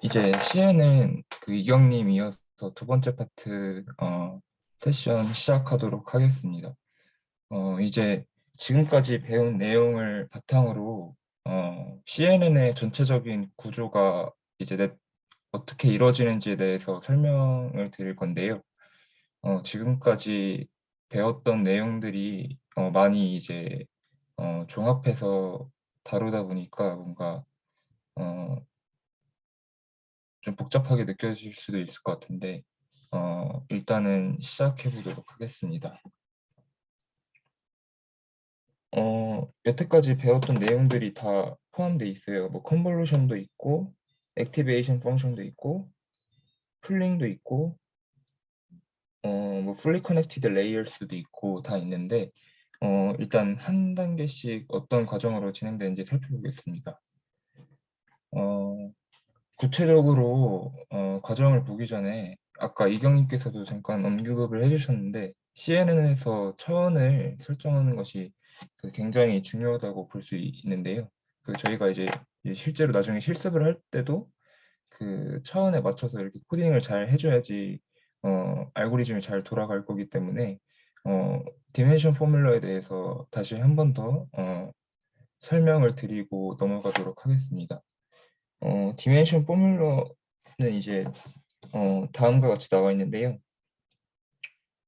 이제 시에는 그 이경님 이어서 두 번째 파트 세션 시작하도록 하겠습니다. 이제 지금까지 배운 내용을 바탕으로 CNN의 전체적인 구조가 이제 어떻게 이루어지는지에 대해서 설명을 드릴 건데요. 지금까지 배웠던 내용들이 많이 이제 종합해서 다루다 보니까 뭔가 좀 복잡하게 느껴질 수도 있을 것 같은데 일단은 시작해 보도록 하겠습니다. 여태까지 배웠던 내용들이 다 포함되어 있어요. 뭐 컨볼루션도 있고, 액티베이션 펑션도 있고, 풀링도 있고, 뭐 fully connected layers도 있고 다 있는데 일단 한 단계씩 어떤 과정으로 진행되는지 살펴보겠습니다. 구체적으로 과정을 보기 전에 아까 이경님께서도 잠깐 언급을 해주셨는데 CNN에서 차원을 설정하는 것이 굉장히 중요하다고 볼 수 있는데요. 저희가 이제 실제로 나중에 실습을 할 때도 그 차원에 맞춰서 이렇게 코딩을 잘 해줘야지 알고리즘이 잘 돌아갈 거기 때문에 디멘션 포뮬러에 대해서 다시 한 번 더 설명을 드리고 넘어가도록 하겠습니다. 디멘션 포뮬러는 이제 다음과 같이 나와 있는데요.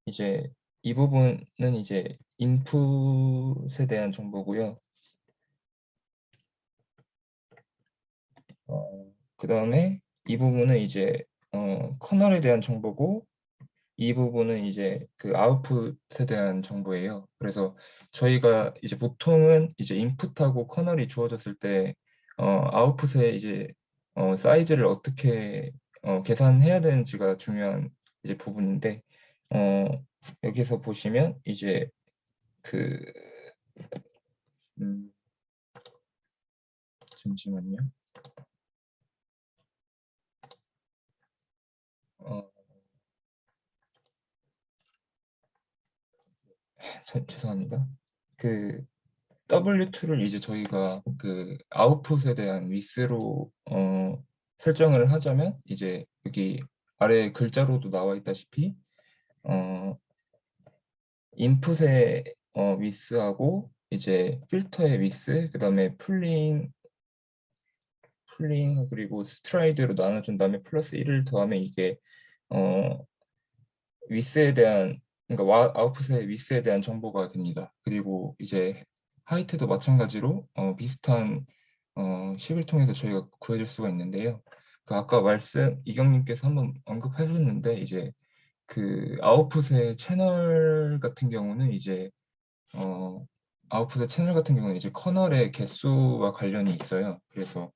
이제 이 부분은 이제 인풋에 대한 정보고요. 그 다음에 이 부분은 이제 커널에 대한 정보고 이 부분은 이제 그 아웃풋에 대한 정보예요. 그래서 저희가 이제 보통은 이제 인풋하고 커널이 주어졌을 때 아웃풋의 이제 사이즈를 어떻게 계산해야 되는지가 중요한 이제 부분인데 여기서 보시면 이제 그 잠시만요. 죄송합니다. 그 W2를 이제 저희가 그 아웃풋에 대한 위스로 설정을 하자면 이제 여기 아래 글자로도 나와 있다시피 인풋의 위스하고 이제 필터의 위스, 그다음에 풀링 그리고 스트라이드로 나눠준 다음에 플러스 1을 더하면 이게 위스에 대한 그러니까 아웃풋의 위스에 대한 정보가 됩니다. 그리고 이제 하이트도 마찬가지로 비슷한 식을 통해서 저희가 구해줄 수가 있는데요. 그 아까 이경님께서 한번 언급하셨는데 이제 그 아웃풋의 채널 같은 경우는 이제 아웃풋의 채널 같은 경우는 이제 커널의 개수와 관련이 있어요. 그래서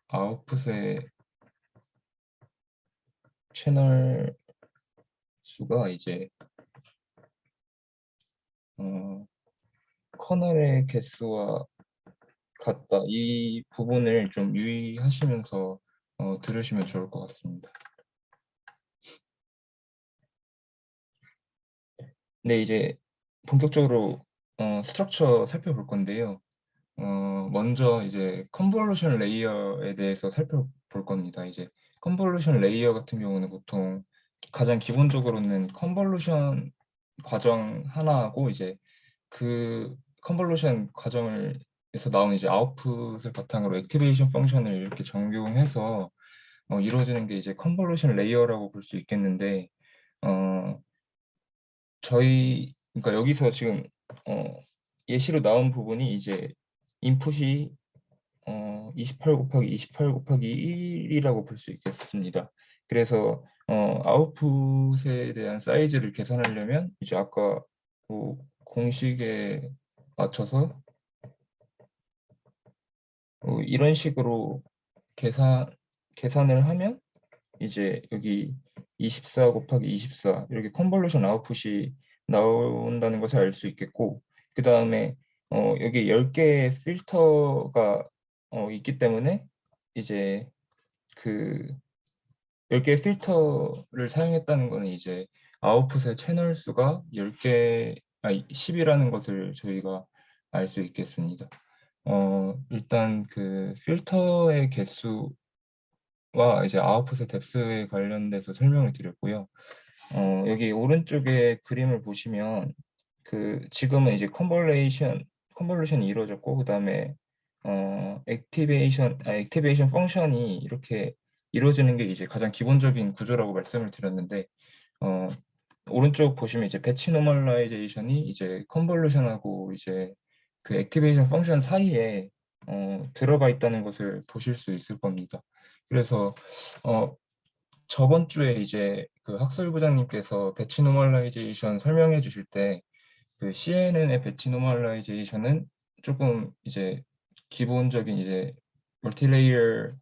아웃풋의 채널 수가 이제 커널의 개수와 같다. 이 부분을 좀 유의하시면서 들으시면 좋을 것 같습니다. 네, 이제 본격적으로 스트럭처 살펴볼 건데요. 먼저 이제 컨볼루션 레이어에 대해서 살펴볼 겁니다. 이제 컨볼루션 레이어 같은 경우는 보통 가장 기본적으로는 컨볼루션 과정 하나하고 이제 그 컨볼루션 과정에서 나온 이제 아웃풋을 바탕으로 액티베이션 펑션을 이렇게 적용해서 이루어지는 게 이제 컨볼루션 레이어라고 볼 수 있겠는데 그러니까 여기서 지금 예시로 나온 부분이 이제 인풋이 28 곱하기 28 곱하기 1이라고 볼 수 있겠습니다. 그래서 아웃풋에 대한 사이즈를 계산하려면 이제 아까 뭐 공식에 맞춰서 이런 식으로 계산을 하면 이제 여기 24 곱하기 24 이렇게 컨볼루션 아웃풋이 나온다는 것을 알 수 있겠고, 그 다음에 여기 10개의 필터가 있기 때문에 이제 그 10개의 필터를 사용했다는 것은 이제 아웃풋의 채널 수가 10이라는 것을 저희가 알 수 있겠습니다. 일단 그 필터의 개수와 이제 아웃풋의 뎁스에 관련돼서 설명을 드렸고요. 여기 오른쪽에 그림을 보시면 지금은 이제 컨볼루션이 이루어졌고, 그 다음에 액티베이션 펑션이 이렇게 이루어지는 게 이제 가장 기본적인 구조라고 말씀을 드렸는데, 오른쪽 보시면 이제 배치 노멀라이제이션이 이제 컨볼루션하고 이제 그 액티베이션 펑션 사이에 들어가 있다는 것을 보실 수 있을 겁니다. 그래서 저번 주에 이제 그 학술부장님께서 배치 노멀라이제이션 설명해 주실 때 그 CNN의 배치 노멀라이제이션은 조금 이제 기본적인 이제 멀티레이어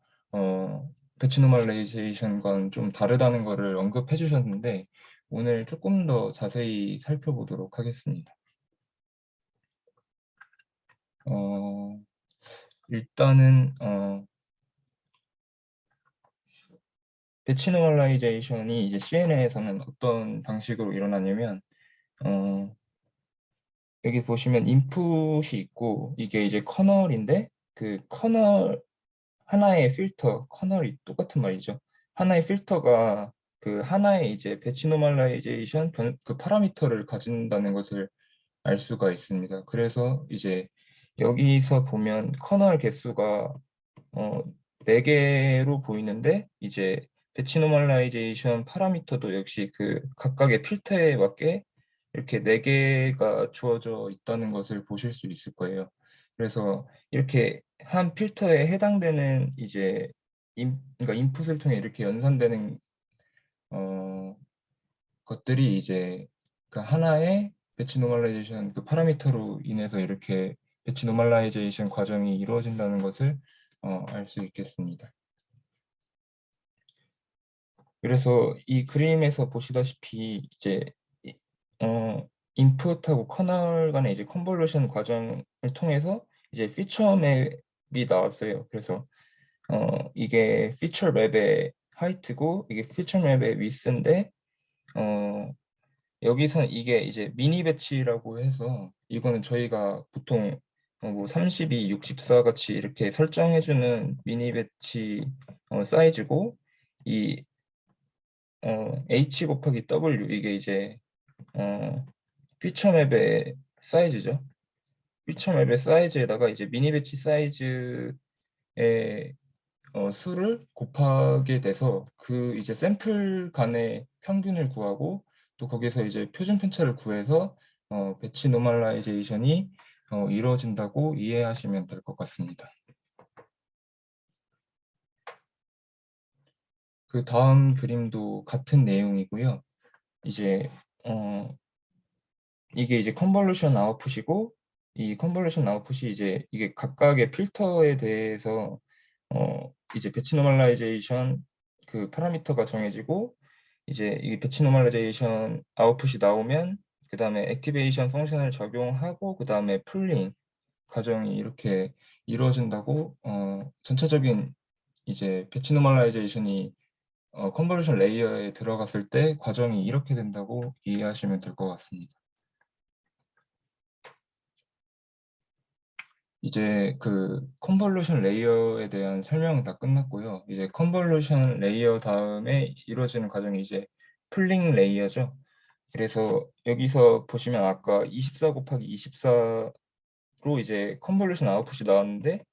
배치 노멀라이제이션과는 좀 다르다는 것을 언급해 주셨는데, 오늘 조금 더 자세히 살펴보도록 하겠습니다. 일단은 배치 노멀라이제이션이 이제 CNN에서는 어떤 방식으로 일어나냐면, 여기 보시면 인풋이 있고, 이게 이제 커널인데, 그 커널 하나의 필터, 커널이 똑같은 말이죠. 하나의 필터가 그 하나의 이제 배치 노멀라이제이션 그 파라미터를 가진다는 것을 알 수가 있습니다. 그래서 이제 여기서 보면 커널 개수가 4개로 보이는데, 이제 배치 노멀라이제이션 파라미터도 역시 그 각각의 필터에 맞게 이렇게 4개가 주어져 있다는 것을 보실 수 있을 거예요. 그래서 이렇게 한 필터에 해당되는 이제 그러니까 인풋을 통해 이렇게 연산되는 것들이 이제 그 하나의 배치 노멀라이제이션 그 파라미터로 인해서 이렇게 배치 노멀라이제이션 과정이 이루어진다는 것을 알 수 있겠습니다. 그래서 이 그림에서 보시다시피 이제 인풋하고 커널 간의 이제 컨볼루션 과정을 통해서 이제 피처 맵이 나왔어요. 그래서 이게 피처 맵의 하이트고 이게 피처 맵의 위스인데, 여기서 이게 이제 미니 배치라고 해서, 이거는 저희가 보통 뭐 32, 64 같이 이렇게 설정해주는 미니 배치 사이즈고, 이 H 곱하기 W 이게 이제 피처 맵의 사이즈죠. 피처 맵의 사이즈에다가 이제 미니 배치 사이즈의 수를 곱하게 돼서 그 이제 샘플 간의 평균을 구하고, 또 거기서 이제 표준 편차를 구해서 배치 노멀라이제이션이 이루어진다고 이해하시면 될 것 같습니다. 그 다음 그림도 같은 내용이고요. 이제 이게 이제 컨볼루션 아웃풋이고, 이 컨볼루션 아웃풋이 이제 이게 각각의 필터에 대해서 이제 배치 노멀라이제이션 그 파라미터가 정해지고, 이제 이 배치 노멀라이제이션 아웃풋이 나오면 그 다음에 액티베이션 펑션을 적용하고 그 다음에 풀링 과정이 이렇게 이루어진다고, 전체적인 이제 배치 노멀라이제이션이 컨볼루션 레이어에 들어갔을 때 과정이 이렇게 된다고 이해하시면 될 것 같습니다. 이제 그 컨볼루션 레이어에 대한 설명은 다 끝났고요. 이제 컨볼루션 레이어 다음에 이루어지는 과정이 이제 풀링 레이어죠. 그래서 여기서 보시면 아까 24 곱하기 24로 이제 컨볼루션 아웃풋이 나왔는데,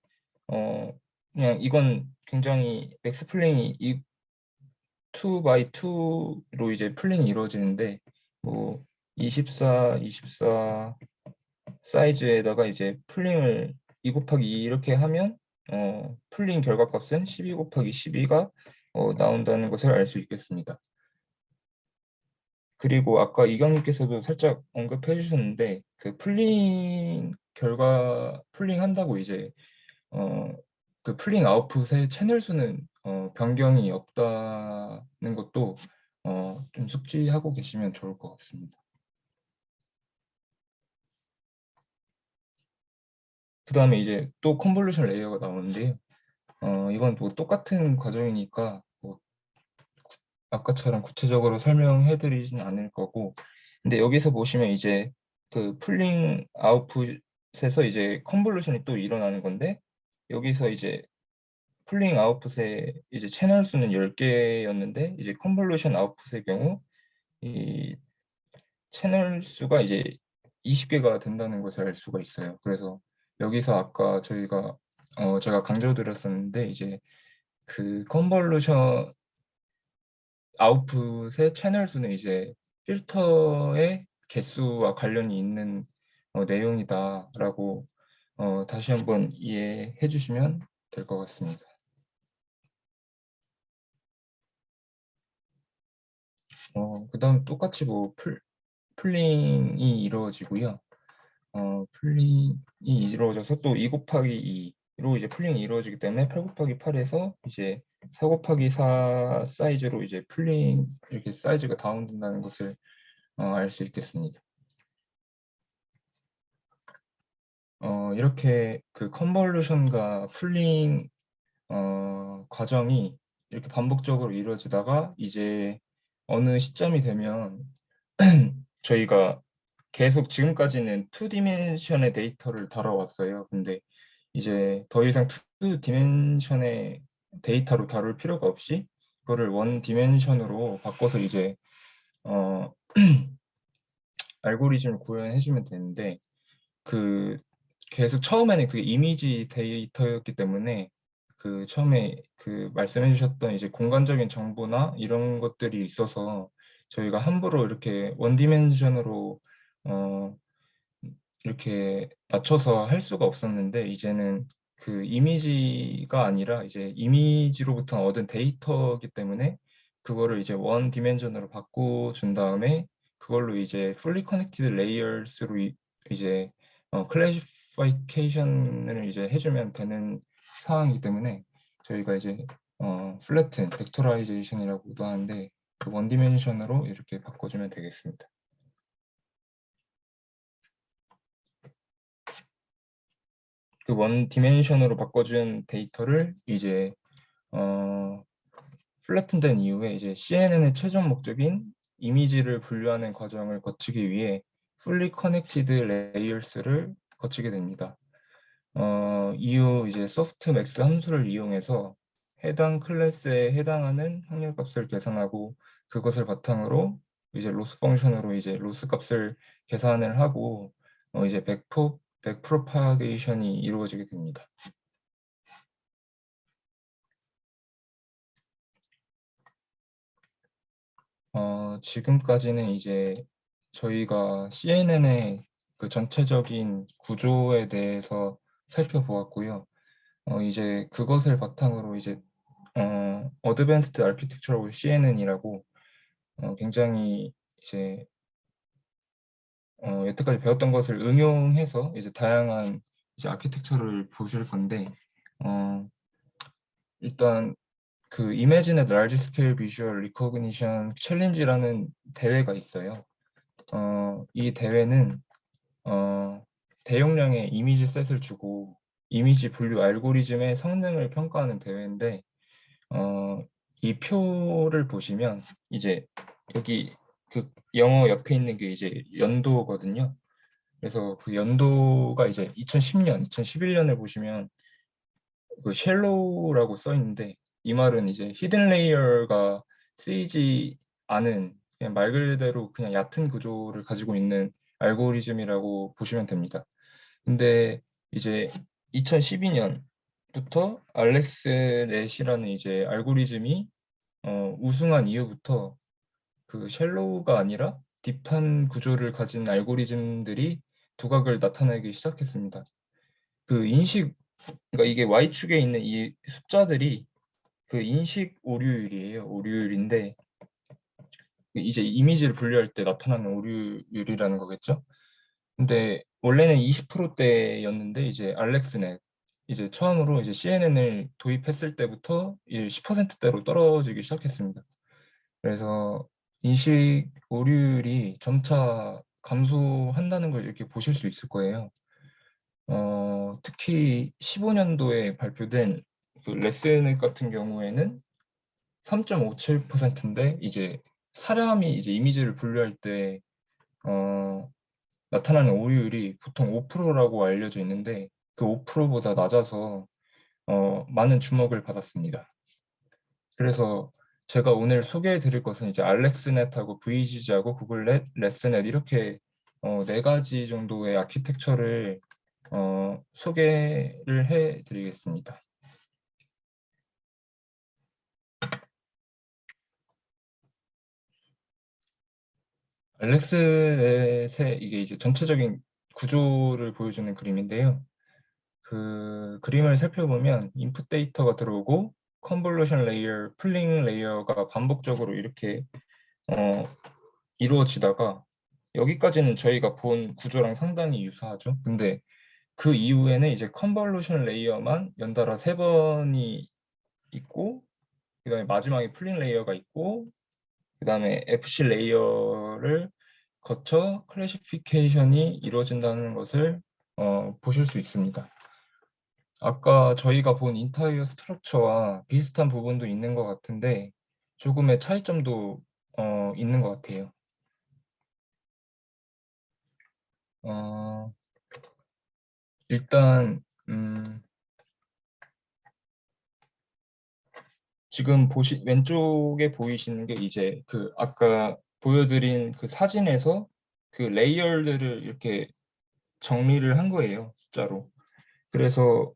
그냥 이건 굉장히 맥스 풀링이 2 by 2로 이제 풀링이 이루어지는데, 뭐 24 사이즈에다가 이제 풀링을 2 곱하기 2 이렇게 하면 풀링 결과값은 12 곱하기 12가 나온다는 것을 알 수 있겠습니다. 그리고 아까 이경님께서도 살짝 언급해 주셨는데 그 풀링 한다고 이제 그 풀링 아웃풋의 채널 수는 변경이 없다는 것도 좀 숙지하고 계시면 좋을 것 같습니다. 그 다음에 이제 또 컨볼루션 레이어가 나오는데요. 이건 뭐 똑같은 과정이니까 뭐 아까처럼 구체적으로 설명해 드리진 않을 거고, 근데 여기서 보시면 이제 그 풀링 아웃풋에서 이제 컨볼루션이 또 일어나는 건데, 여기서 이제 풀링 아웃풋의 이제 채널 수는 10개였는데 이제 컨볼루션 아웃풋의 경우 이 채널 수가 이제 20개가 된다는 것을 알 수가 있어요. 그래서 여기서 아까 제가 강조드렸었는데 이제 그 컨볼루션 아웃풋의 채널 수는 이제 필터의 개수와 관련이 있는 내용이다라고 다시 한번 이해해 주시면 될 것 같습니다. 그다음 똑같이 뭐 풀링이 이루어지고요. 풀링이 이루어져서 또 2 곱하기 2로 이제 풀링이 이루어지기 때문에 8 곱하기 8에서 이제 4 곱하기 4 사이즈로 이제 풀링 이렇게 사이즈가 다운된다는 것을 알 수 있겠습니다. 이렇게 그 컨볼루션과 풀링 과정이 이렇게 반복적으로 이루어지다가 이제 어느 시점이 되면 저희가 계속 지금까지는 2디멘션의 데이터를 다뤄왔어요. 근데 이제 더 이상 2디멘션의 데이터로 다룰 필요가 없이 그거를 1디멘션으로 바꿔서 이제 알고리즘을 구현해주면 되는데 그 계속 처음에는 그게 이미지 데이터였기 때문에 그 처음에 그 말씀해 주셨던 이제 공간적인 정보나 이런 것들이 있어서 저희가 함부로 이렇게 원디멘션으로 이렇게 맞춰서 할 수가 없었는데 이제는 그 이미지가 아니라 이제 이미지로부터 얻은 데이터이기 때문에 그거를 이제 원 디멘전으로 바꿔준 다음에 그걸로 이제 fully connected layers로 이제 클래시피케이션을 이제 해주면 되는 상황이기 때문에 저희가 이제 플래튼 벡터라이제이션이라고도 하는데 그 원 디멘션으로 이렇게 바꿔주면 되겠습니다. 그 원 디멘션으로 바꿔준 데이터를 이제 플래튼된 이후에 이제 CNN의 최종 목적인 이미지를 분류하는 과정을 거치기 위해 fully connected layers를 거치게 됩니다. 이후 이제 softmax 함수를 이용해서 해당 클래스에 해당하는 확률값을 계산하고 그것을 바탕으로 이제 로스 펑션으로 이제 로스 값을 계산을 하고 이제 백프로파게이션이 이루어지게 됩니다. 지금까지는 이제 저희가 CNN의 그 전체적인 구조에 대해서 살펴보았고요. 이제 그것을 바탕으로 이제 Advanced Architectural CNN이라고 굉장히 이제 여태까지 배웠던 것을 응용해서 이제 다양한 이제 아키텍처를 보실 건데 일단 그 Imagine Large Scale Visual Recognition Challenge라는 대회가 있어요. 이 대회는 대용량의 이미지 셋을 주고 이미지 분류 알고리즘의 성능을 평가하는 대회인데 이 표를 보시면 이제 여기 그 영어 옆에 있는 게 이제 연도거든요. 그래서 그 연도가 이제 2010년, 2011년을 보시면 그 쉘로우라고 써 있는데 이 말은 이제 히든 레이어가 쓰이지 않은 그냥 말 그대로 그냥 얕은 구조를 가지고 있는 알고리즘이라고 보시면 됩니다. 근데 이제 2012년부터 알렉스 넷이라는 이제 알고리즘이 우승한 이후부터 그 쉘로우가 아니라 딥한 구조를 가진 알고리즘들이 두각을 나타내기 시작했습니다. 그 인식 그러니까 이게 Y축에 있는 이 숫자들이 그 인식 오류율이에요. 오류율인데 이제 이미지를 분류할 때 나타나는 오류율이라는 거겠죠. 근데 원래는 20%대였는데 이제 알렉스넷 이제 처음으로 이제 CNN을 도입했을 때부터 이제 10%대로 떨어지기 시작했습니다. 그래서 인식 오류율이 점차 감소한다는 걸 이렇게 보실 수 있을 거예요. 특히 15년도에 발표된 그 레슨넷 같은 경우에는 3.57%인데 이제 사람이 이제 이미지를 분류할 때 나타나는 오류율이 보통 5%라고 알려져 있는데 그 5%보다 낮아서 많은 주목을 받았습니다. 그래서 제가 오늘 소개해 드릴 것은 이제 알렉스넷하고 VGG하고 구글넷, 레스넷 이렇게 네 가지 정도의 아키텍처를 소개를 해 드리겠습니다. 알렉스넷의 이게 이제 전체적인 구조를 보여주는 그림인데요. 그 그림을 살펴보면 인풋 데이터가 들어오고 컨볼루션 레이어, 풀링 레이어가 반복적으로 이렇게 이루어지다가 여기까지는 저희가 본 구조랑 상당히 유사하죠. 근데 그 이후에는 이제 컨볼루션 레이어만 연달아 3번이 있고 그다음에 마지막에 풀링 레이어가 있고 그다음에 FC 레이어를 거쳐 클래시피케이션이 이루어진다는 것을 보실 수 있습니다. 아까 저희가 본 인타이어 스트럭처와 비슷한 부분도 있는 것 같은데 조금의 차이점도 있는 것 같아요. 일단 지금 왼쪽에 보이시는 게 이제 그 아까 보여드린 그 사진에서 그 레이어들을 이렇게 정리를 한 거예요, 숫자로. 그래서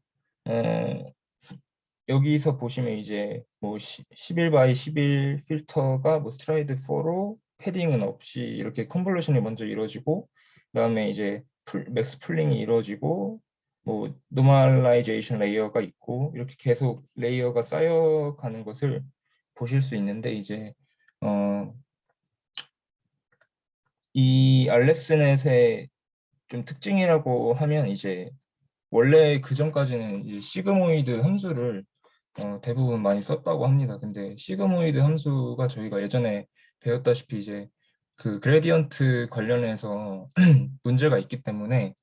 여기서 보시면 이제 뭐 11 by 11 필터가 뭐 스트라이드 4로 패딩은 없이 이렇게 컨볼루션이 먼저 이루어지고 그다음에 이제 맥스 풀링이 이루어지고 뭐 노멀라이제이션 레이어가 있고 이렇게 계속 레이어가 쌓여가는 것을 보실 수 있는데 이제 이 알렉스넷의 좀 특징이라고 하면 이제 원래 그 전까지는 이제 시그모이드 함수를 대부분 많이 썼다고 합니다. 근데 시그모이드 함수가 저희가 예전에 배웠다시피 이제 그 그레디언트 관련해서 문제가 있기 때문에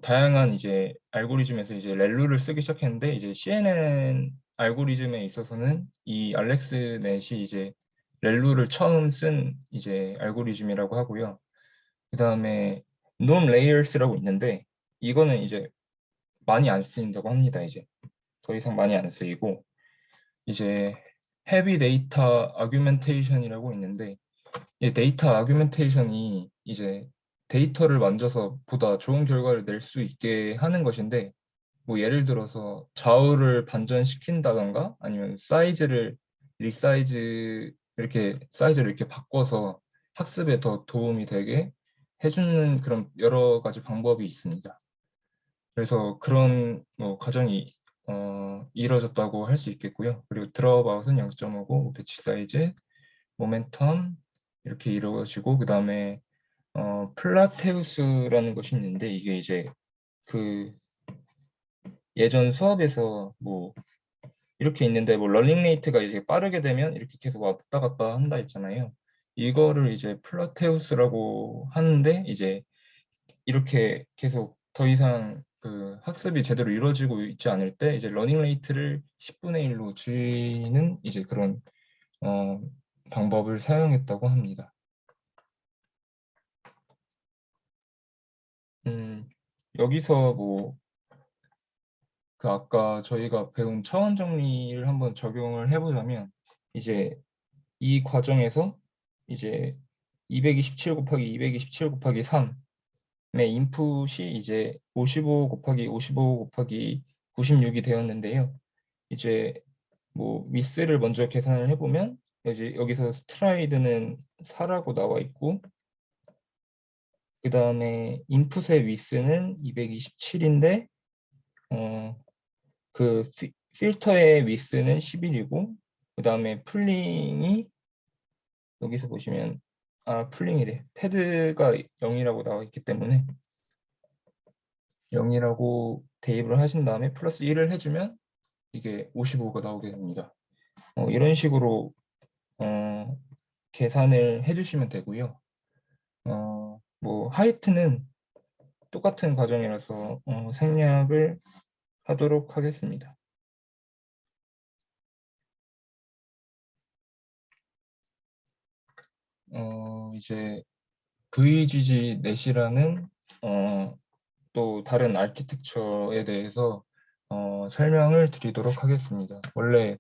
다양한 이제 알고리즘에서 이제 렐루를 쓰기 시작했는데 이제 CNN 알고리즘에 있어서는 이 알렉스넷이 이제 렐루를 처음 쓴 이제 알고리즘이라고 하고요. 그 다음에 non layers라고 있는데 이거는 이제 많이 안 쓰인다고 합니다. 이제 더 이상 많이 안 쓰이고 이제 heavy data argumentation이라고 있는데 이 데이터 아규멘테이션이 이제 데이터를 만져서 보다 좋은 결과를 낼 수 있게 하는 것인데 뭐 예를 들어서 좌우를 반전시킨다던가 아니면 사이즈를 리사이즈 이렇게 사이즈를 이렇게 바꿔서 학습에 더 도움이 되게 해주는 그런 여러 가지 방법이 있습니다. 그래서 그런 뭐 과정이 이루어졌다고 할 수 있겠고요. 그리고 드롭아웃은 0.5고 배치 사이즈, 모멘텀 이렇게 이루어지고 그 다음에 플라테우스라는 것이 있는데 이게 이제 그 예전 수업에서 뭐 이렇게 있는데 뭐 러닝 레이트가 이제 빠르게 되면 이렇게 계속 왔다 갔다 한다 했잖아요. 이거를 이제 플라테우스라고 하는데 이제 이렇게 계속 더 이상 그 학습이 제대로 이루어지고 있지 않을 때 이제 러닝 레이트를 10분의 1로 줄이는 이제 그런 방법을 사용했다고 합니다. 여기서 뭐 그 아까 저희가 배운 차원 정리를 한번 적용을 해보자면 이제 이 과정에서 이제 227 곱하기 227 곱하기 3의 인풋이 이제 55 곱하기 55 곱하기 96이 되었는데요. 이제 뭐 위스를 먼저 계산을 해보면 이제 여기서 스트라이드는 4라고 나와 있고 그 다음에 인풋의 위스는 227인데 그 필터의 위스는 11이고 그 다음에 풀링이 여기서 보시면 풀링이래. 패드가 0이라고 나와 있기 때문에 0이라고 대입을 하신 다음에 플러스 1을 해주면 이게 55가 나오게 됩니다. 이런 식으로 계산을 해주시면 되고요. 뭐 하이트는 똑같은 과정이라서 생략을 하도록 하겠습니다. 이제 VGG 넷이라는 또 다른 아키텍처에 대해서 설명을 드리도록 하겠습니다. 원래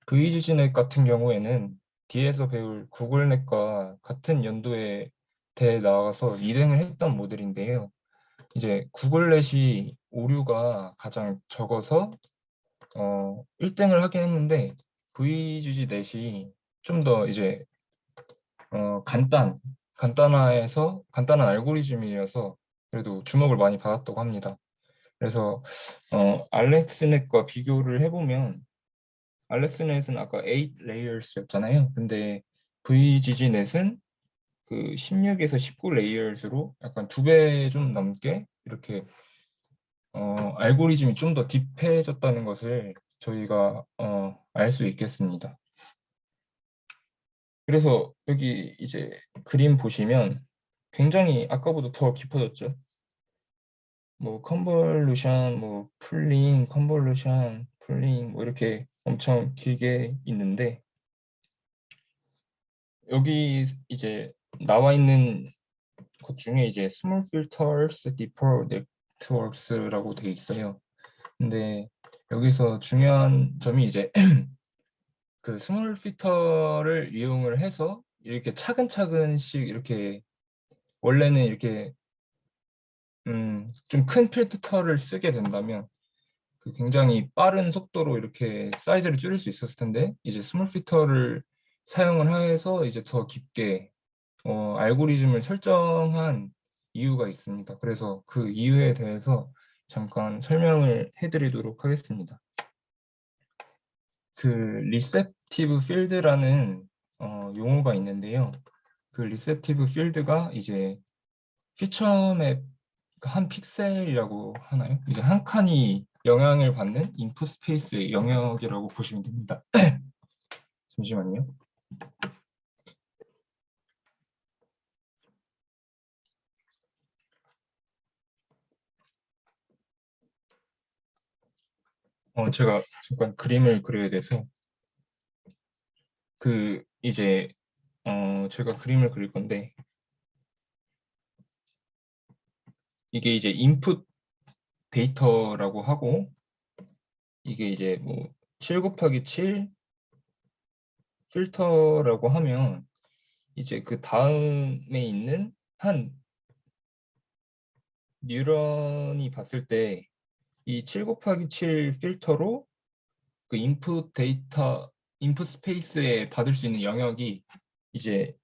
VGG넷 같은 경우에는 뒤에서 배울 구글넷과 같은 연도에 대회 나가서 2등을 했던 모델인데요. 이제 구글넷이 오류가 가장 적어서 1등을 하긴 했는데 VGG넷이 좀 더 이제 간단한 알고리즘이어서 그래도 주목을 많이 받았다고 합니다. 그래서 알렉스넷과 비교를 해보면 알렉스넷은 아까 8 레이어스였잖아요. 근데 VGG넷은 그 16에서 19 레이어스로 약간 2배 좀 넘게 이렇게 알고리즘이 좀 더 딥해졌다는 것을 저희가 알 수 있겠습니다. 그래서 여기 이제 그림 보시면 굉장히 아까보다 더 깊어졌죠. 뭐 컨볼루션, 뭐 풀링, 컨볼루션, 풀링 뭐 이렇게 엄청 길게 있는데 여기 이제 나와 있는 것 중에 이제 Small Filters, Deeper Networks라고 되어 있어요. 근데 여기서 중요한 점이 이제 그 스몰 필터를 이용을 해서 이렇게 차근차근씩 이렇게 원래는 이렇게 좀 큰 필터를 쓰게 된다면 그 굉장히 빠른 속도로 이렇게 사이즈를 줄일 수 있었을 텐데 이제 스몰 필터를 사용을 해서 이제 더 깊게 알고리즘을 설정한 이유가 있습니다. 그래서 그 이유에 대해서 잠깐 설명을 해드리도록 하겠습니다. 그 리셉티브 필드라는 용어가 있는데요. 그 리셉티브 필드가 이제 피처맵 한 픽셀이라고 하나요? 이제 한 칸이 영향을 받는 인풋 스페이스의 영역이라고 보시면 됩니다. 잠시만요. 제가 잠깐 그림을 그려야 돼서 그 이제 제가 그림을 그릴 건데 이게 이제 인풋 데이터라고 하고 이게 이제 뭐 7 곱하기 7 필터라고 하면 이제 그 다음에 있는 한 뉴런이 봤을 때 이 7 곱하기 7 필터로 그 인풋 데이터, 인풋 스페이스에 받을 수 있는 영역이 이제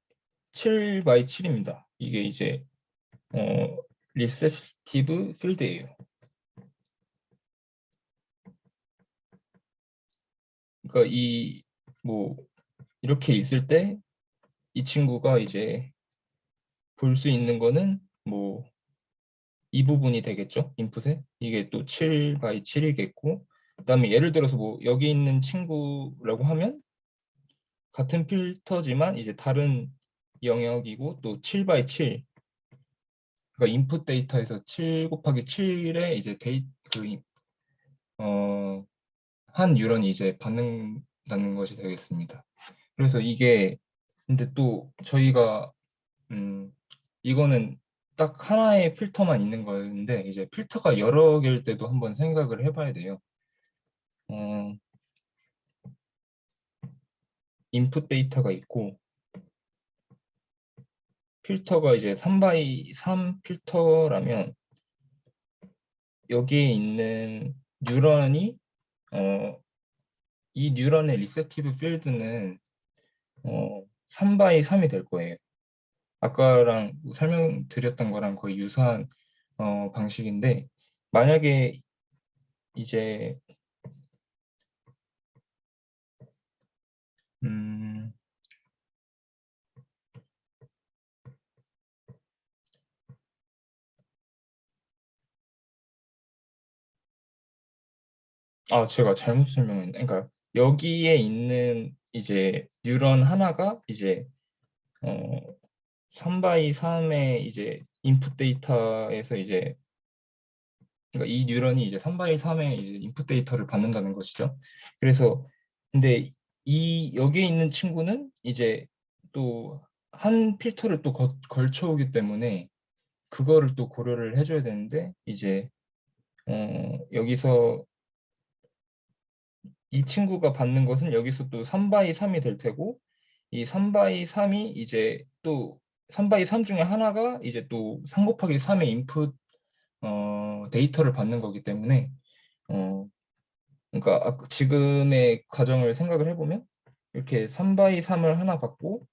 7 by 7입니다. 이게 이제 리셉티브 필드예요. 그러니까 이 뭐 이렇게 있을 때 이 친구가 이제 볼 수 있는 거는 뭐 이 부분이 되겠죠. 인풋에 이게 또 7 by 7이겠고 그다음에 예를 들어서 뭐 여기 있는 친구라고 하면 같은 필터지만 이제 다른 영역이고 또 7 by 7 그러니까 인풋 데이터에서 7 곱하기 7에 이제 한 뉴런이 이제 받는다는 것이 되겠습니다. 그래서 이게 근데 또 저희가 이거는 딱 하나의 필터만 있는 거였는데 이제 필터가 여러 개일 때도 한번 생각을 해봐야 돼요. 인풋 데이터가 있고 필터가 이제 3 by 3 필터라면 여기에 있는 뉴런이 이 뉴런의 리셉티브 필드는 3 by 3이 될 거예요. 아까랑 설명드렸던 거랑 거의 유사한 방식인데 만약에 이제 제가 잘못 설명했네. 그러니까 여기에 있는 이제 뉴런 하나가 이제 3x3의 이제 인풋 데이터에서 이제 그러니까 이 뉴런이 이제 3x3의 이제 인풋 데이터를 받는다는 것이죠. 그래서 근데 이 여기에 있는 친구는 이제 또 한 필터를 또 걸쳐 오기 때문에 그거를 또 고려를 해줘야 되는데 이제 여기서 이 친구가 받는 것은 여기서 또 3x3이 될 테고 이 3x3이 이제 또 3x3 중에 하나가 이제 또 3 곱하기 3의 인풋 데이터를 받는 거기 때문에 어, 그러니까 지금의 과정을 생각을 해보면 이렇게 3x3을 하나 받고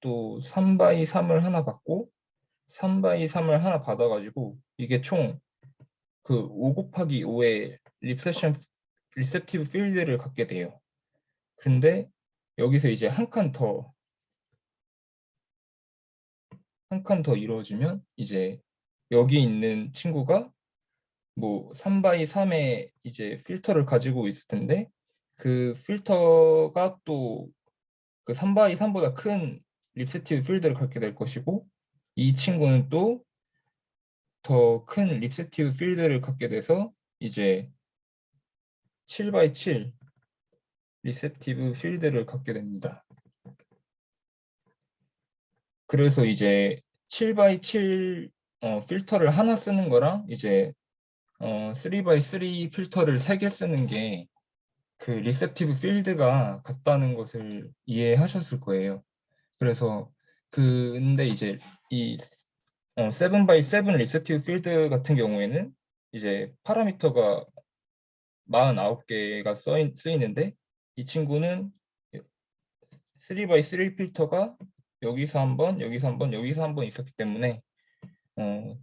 또 3x3을 하나 받고 3x3을 하나 받아가지고 이게 총 그 5 곱하기 5의 리셉티브 필드를 갖게 돼요. 근데 여기서 이제 한 칸 더 이루어지면 이제 여기 있는 친구가 뭐 3x3의 이제 필터를 가지고 있을 텐데 그 필터가 또 그 3x3보다 큰 립세티브 필드를 갖게 될 것이고 이 친구는 또 더 큰 립세티브 필드를 갖게 돼서 이제 7x7 리셉티브 필드를 갖게 됩니다. 그래서 이제 7x7 필터를 하나 쓰는 거랑 이제 3x3 필터를 3개 쓰는 게 그 리셉티브 필드가 같다는 것을 이해하셨을 거예요. 그래서 근데 이제 이 7x7 리셉티브 필드 같은 경우에는 이제 파라미터가 49개가 쓰이는데 이 친구는 3x3 필터가 여기서 한 번, 여기서 한 번, 여기서 한 번 있었기 때문에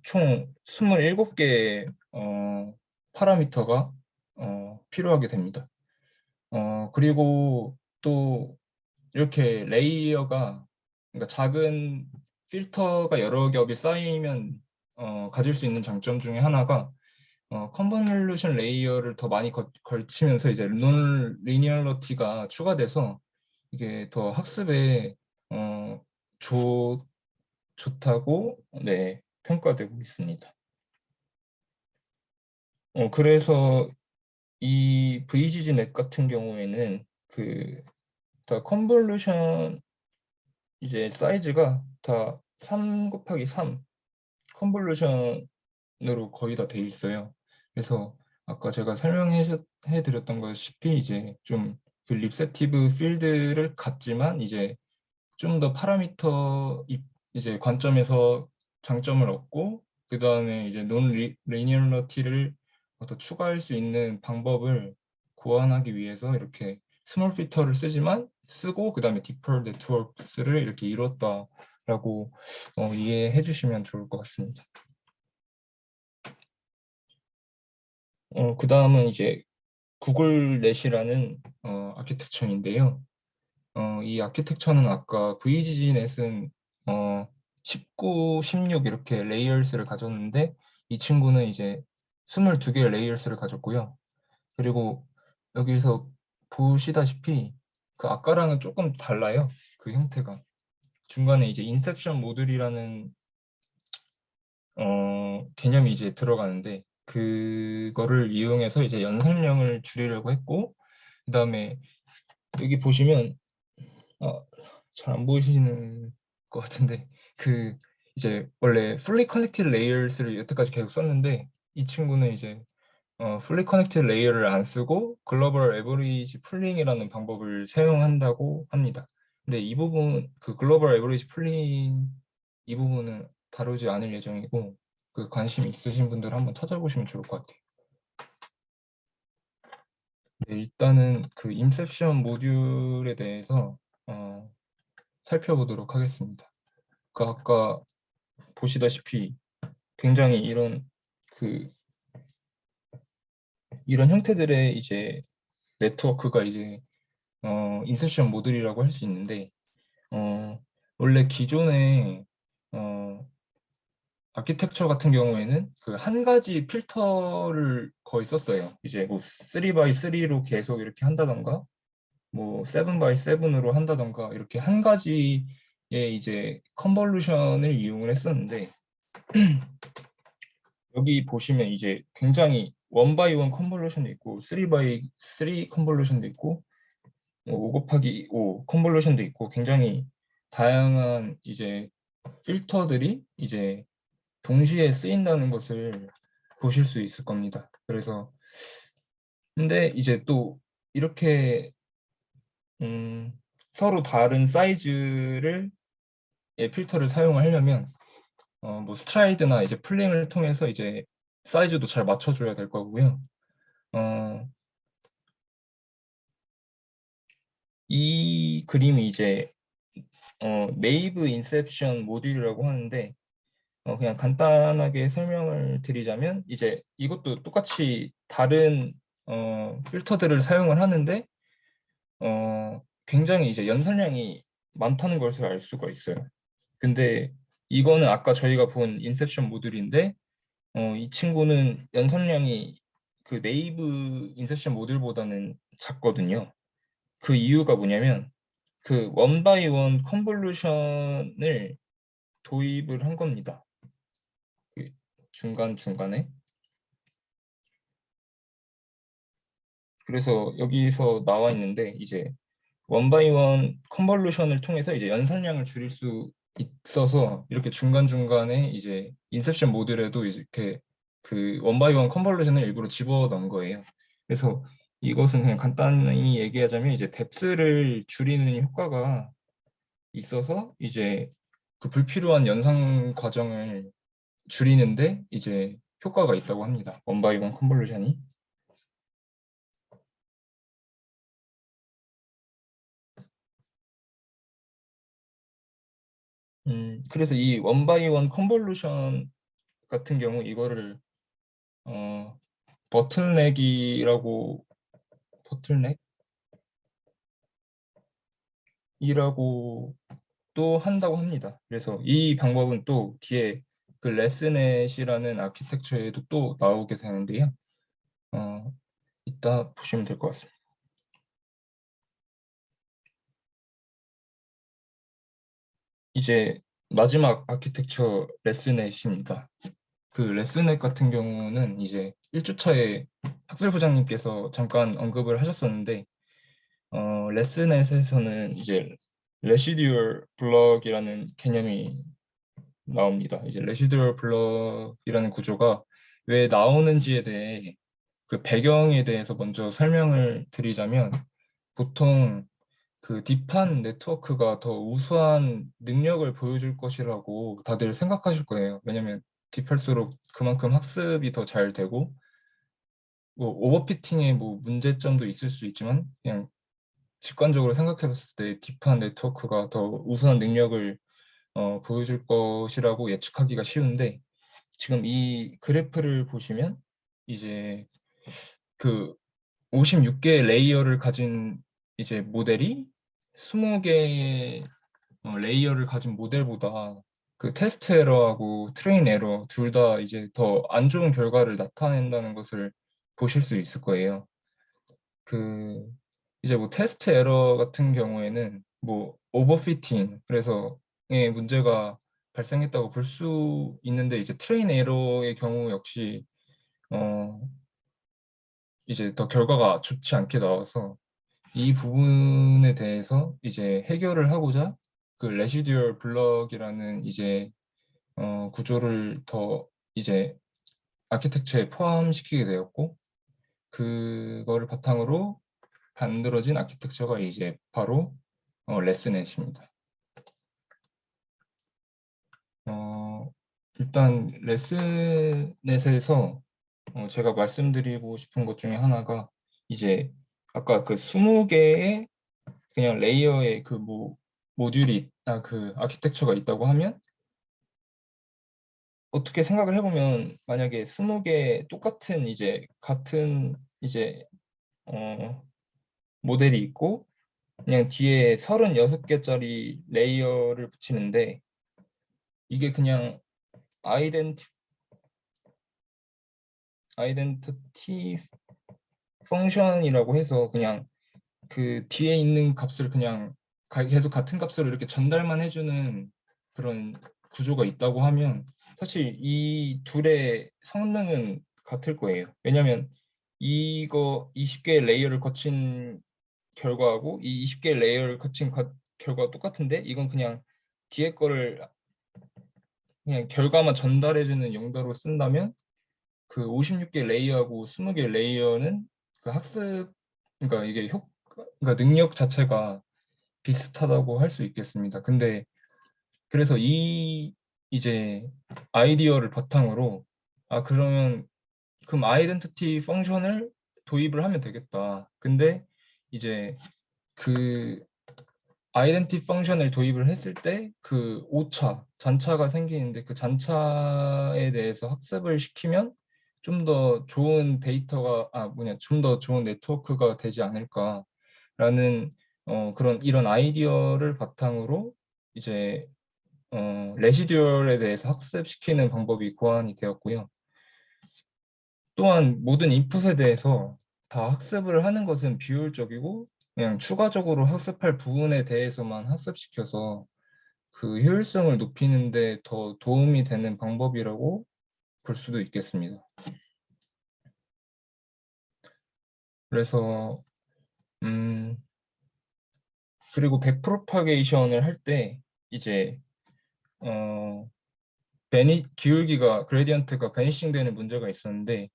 총 27개의 파라미터가 필요하게 됩니다. 그리고 또 이렇게 레이어가 그러니까 작은 필터가 여러 겹이 쌓이면 가질 수 있는 장점 중에 하나가 컨볼루션 레이어를 더 많이 걸치면서 이제 논 리니얼러티가 추가돼서 이게 더 학습에 어, 좋다고 네, 평가되고 있습니다. 그래서 이 VGG넷 같은 경우에는 그 다 컨볼루션 이제 사이즈가 다 3 곱하기 3 컨볼루션으로 거의 다 돼 있어요. 그래서 아까 제가 설명해 드렸던 것이피 이제 좀 그 립세티브 필드를 갖지만 이제 좀 더 파라미터 이제 관점에서 장점을 얻고 그 다음에 이제 논 리니얼러티를 더 추가할 수 있는 방법을 고안하기 위해서 이렇게 스몰 필터를 쓰고 그 다음에 디퍼 네트워크스를 이렇게 이뤘다라고 이해해 주시면 좋을 것 같습니다. 그 다음은 이제 구글 넷이라는 아키텍처인데요. 이 아키텍처는 아까 VGG넷은 19, 16 이렇게 레이어스를 가졌는데 이 친구는 이제 22개의 레이어스를 가졌고요. 그리고 여기서 보시다시피 그 아까랑은 조금 달라요. 그 형태가. 중간에 이제 인셉션 모듈이라는 개념이 이제 들어가는데 그거를 이용해서 이제 연산량을 줄이려고 했고 그다음에 여기 보시면 잘 안 보이시는 것 같은데 그 이제 원래 fully connected layers를 여태까지 계속 썼는데 이 친구는 이제 fully connected layer를 안 쓰고 global average pooling이라는 방법을 사용한다고 합니다. 근데 이 부분 그 global average pooling 이 부분은 다루지 않을 예정이고 그 관심 있으신 분들 한번 찾아보시면 좋을 것 같아요. 네, 일단은 그 인셉션 모듈에 대해서 살펴보도록 하겠습니다. 그 아까 보시다시피 굉장히 이런 형태들의 이제 네트워크가 이제 인셉션 모듈이라고 할 수 있는데 원래 기존에 아키텍처 같은 경우에는 그 한 가지 필터를 거의 썼어요. 이제 뭐 3x3로 계속 이렇게 한다던가, 뭐 7x7으로 한다던가, 이렇게 한 가지의 이제 컨볼루션을 이용을 했었는데, 여기 보시면 이제 굉장히 1x1 컨볼루션도 있고, 3x3 컨볼루션도 있고, 5 곱하기 5 컨볼루션도 있고, 굉장히 다양한 이제 필터들이 이제 동시에 쓰인다는 것을 보실 수 있을 겁니다. 그래서 근데 이제 또 이렇게 서로 다른 사이즈를 필터를 사용하려면 뭐 스트라이드나 이제 플링을 통해서 이제 사이즈도 잘 맞춰줘야 될 거고요. 이 그림이 이제 네이브 인셉션 모듈이라고 하는데, 그냥 간단하게 설명을 드리자면 이제 이것도 똑같이 다른 필터들을 사용을 하는데 굉장히 이제 연산량이 많다는 것을 알 수가 있어요. 근데 이거는 아까 저희가 본 인셉션 모듈인데 이 친구는 연산량이 그 네이브 인셉션 모듈보다는 작거든요. 그 이유가 뭐냐면 그 원바이원 컨볼루션을 도입을 한 겁니다. 그 중간중간에. 그래서 여기서 나와 있는데 이제 원바이원 컨볼루션을 통해서 이제 연산량을 줄일 수 있어서 이렇게 중간중간에 이제 인셉션 모듈에도 이렇게 그 원바이원 컨볼루션을 일부러 집어넣은 거예요. 그래서 이것은 그냥 간단히 얘기하자면 이제 뎁스를 줄이는 효과가 있어서 이제 그 불필요한 연산 과정을 줄이는데 이제 효과가 있다고 합니다. 원바이원 컨볼루션이. 그래서 이 원바이원 컨볼루션 같은 경우 이거를 버틀넥이라고 버틀넥이라고 또 한다고 합니다. 그래서 이 방법은 또 뒤에 그 레스넷이라는 아키텍처에도 또 나오게 되는데요. 이따 보시면 될 것 같습니다. 이제 마지막 아키텍처 레스넷입니다. 그 레스넷 같은 경우는 이제 1주차에 학술부장님께서 잠깐 언급을 하셨었는데 레스넷에서는 이제 레시듀얼 블럭이라는 개념이 나옵니다. 이제 레시듀얼 블럭이라는 구조가 왜 나오는지에 대해 그 배경에 대해서 먼저 설명을 드리자면 보통 그 딥한 네트워크가 더 우수한 능력을 보여줄 것이라고 다들 생각하실 거예요. 왜냐면 딥할수록 그만큼 학습이 더 잘 되고 뭐 오버피팅의 뭐 문제점도 있을 수 있지만 그냥 직관적으로 생각해 봤을 때 딥한 네트워크가 더 우수한 능력을 보여줄 것이라고 예측하기가 쉬운데 지금 이 그래프를 보시면 이제 그 56개의 레이어를 가진 이제 모델이 20개의 레이어를 가진 모델보다 그 테스트 에러하고 트레인 에러 둘 다 이제 더 안 좋은 결과를 나타낸다는 것을 보실 수 있을 거예요. 그 이제 뭐 테스트 에러 같은 경우에는 뭐 오버피팅 그래서의 문제가 발생했다고 볼 수 있는데 이제 트레인 에러의 경우 역시 이제 더 결과가 좋지 않게 나와서 이 부분에 대해서 이제 해결을 하고자 그 레시듀얼 블럭이라는 이제 구조를 더 이제 아키텍처에 포함시키게 되었고 그거를 바탕으로 만들어진 아키텍처가 이제 바로 레스넷입니다. 일단 레스넷에서 제가 말씀드리고 싶은 것 중에 하나가 이제 아까 그 20개의 그냥 레이어의 그 모듈이 그 아키텍처가 있다고 하면 어떻게 생각을 해보면 만약에 20개 똑같은 이제 같은 이제 모델이 있고 그냥 뒤에 36개짜리 레이어를 붙이는데 이게 그냥 아이덴티티 펑션이라고 해서 그냥 그 뒤에 있는 값을 그냥 계속 같은 값으로 이렇게 전달만 해주는 그런 구조가 있다고 하면 사실 이 둘의 성능은 같을 거예요. 왜냐하면 이거 20개의 레이어를 거친 결과하고 이 20개의 레이어를 거친 결과가 똑같은데 이건 그냥 뒤에 거를 그냥 결과만 전달해주는 용도로 쓴다면 그 56개 레이어하고 20개 레이어는 그 학습 그러니까 이게 그러니까 능력 자체가 비슷하다고 할 수 있겠습니다. 근데 그래서 이 이제 아이디어를 바탕으로 그러면 그럼 아이덴티티 펑션을 도입을 하면 되겠다. 근데 이제 그 아이덴티티 펑션을 도입을 했을 때 그 오차, 잔차가 생기는데 그 잔차에 대해서 학습을 시키면 좀 더 좋은 데이터가 좀 더 좋은 네트워크가 되지 않을까라는 그런 이런 아이디어를 바탕으로 이제 레시듀얼에 대해서 학습시키는 방법이 고안이 되었고요. 또한 모든 인풋에 대해서 다 학습을 하는 것은 비효율적이고 그냥 추가적으로 학습할 부분에 대해서만 학습시켜서 그 효율성을 높이는 데 더 도움이 되는 방법이라고 볼 수도 있겠습니다. 그래서 그리고 백프로파게이션을 할 때 이제 기울기가 그레디언트가 베니싱 되는 문제가 있었는데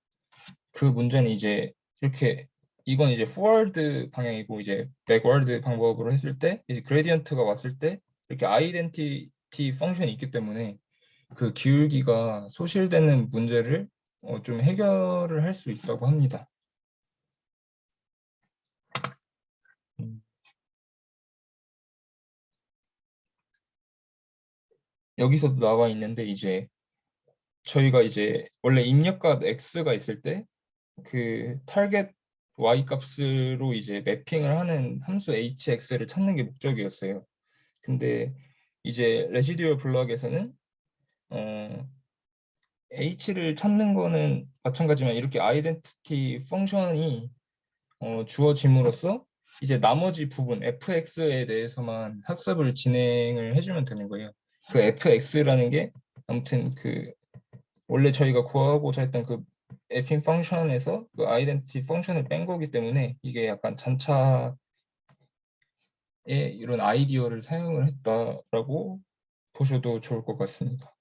그 문제는 이제 이렇게 이건 이제 forward 방향이고 이제 backward 방법으로 했을 때 이제 그레디언트가 왔을 때 이렇게 아이덴티티 펑션이 있기 때문에 그 기울기가 소실되는 문제를 좀 해결을 할 수 있다고 합니다. 여기서도 나와 있는데 이제 저희가 이제 원래 입력값 x가 있을 때 그 타겟 y 값으로 이제 매핑을 하는 함수 hx를 찾는 게 목적이었어요. 근데 이제 레시듀얼 블럭에서는 h를 찾는 거는 마찬가지만 이렇게 아이덴티티 펑션이 주어짐으로써 이제 나머지 부분 fx에 대해서만 학습을 진행을 해주면 되는 거예요. 그 fx라는 게 아무튼 그 원래 저희가 구하고자 했던 그 f인 펑션에서 그 아이덴티티 펑션을 뺀 거기 때문에 이게 약간 잔차의 이런 아이디어를 사용을 했다라고 보셔도 좋을 것 같습니다.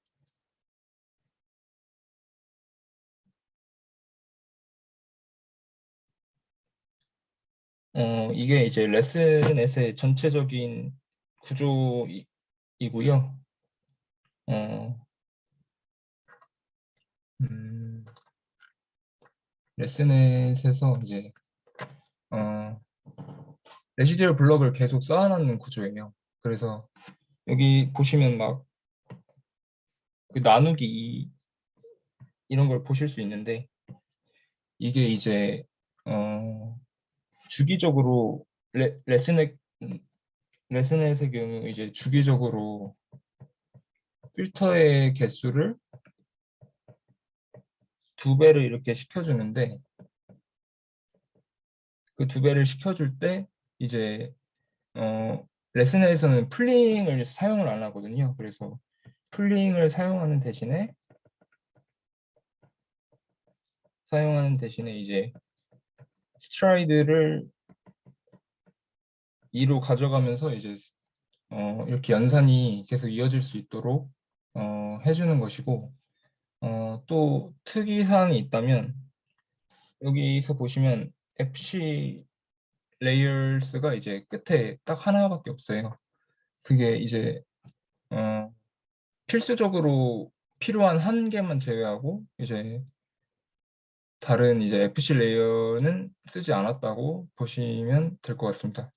이게 이제 레슨넷의 전체적인 구조이고요. 레슨넷에서 이제 레시듀얼 블럭을 계속 쌓아놓는 구조예요. 그래서 여기 보시면 막 그 나누기 이런 걸 보실 수 있는데 이게 이제 주기적으로 레슨넷의 경우 이제 주기적으로 필터의 개수를 2배를 이렇게 시켜주는데 그 2배를 시켜줄 때 이제 레슨넷에서는 풀링을 사용을 안 하거든요. 그래서 풀링을 사용하는 대신에 이제 스트라이드를 2로 가져가면서 이제 이렇게 연산이 계속 이어질 수 있도록 해주는 것이고 또 특이사항이 있다면 여기서 보시면 FC 레이어스가 이제 끝에 딱 하나밖에 없어요. 그게 이제 필수적으로 필요한 한 개만 제외하고 이제 다른 이제 FC 레이어는 쓰지 않았다고 보시면 될 것 같습니다.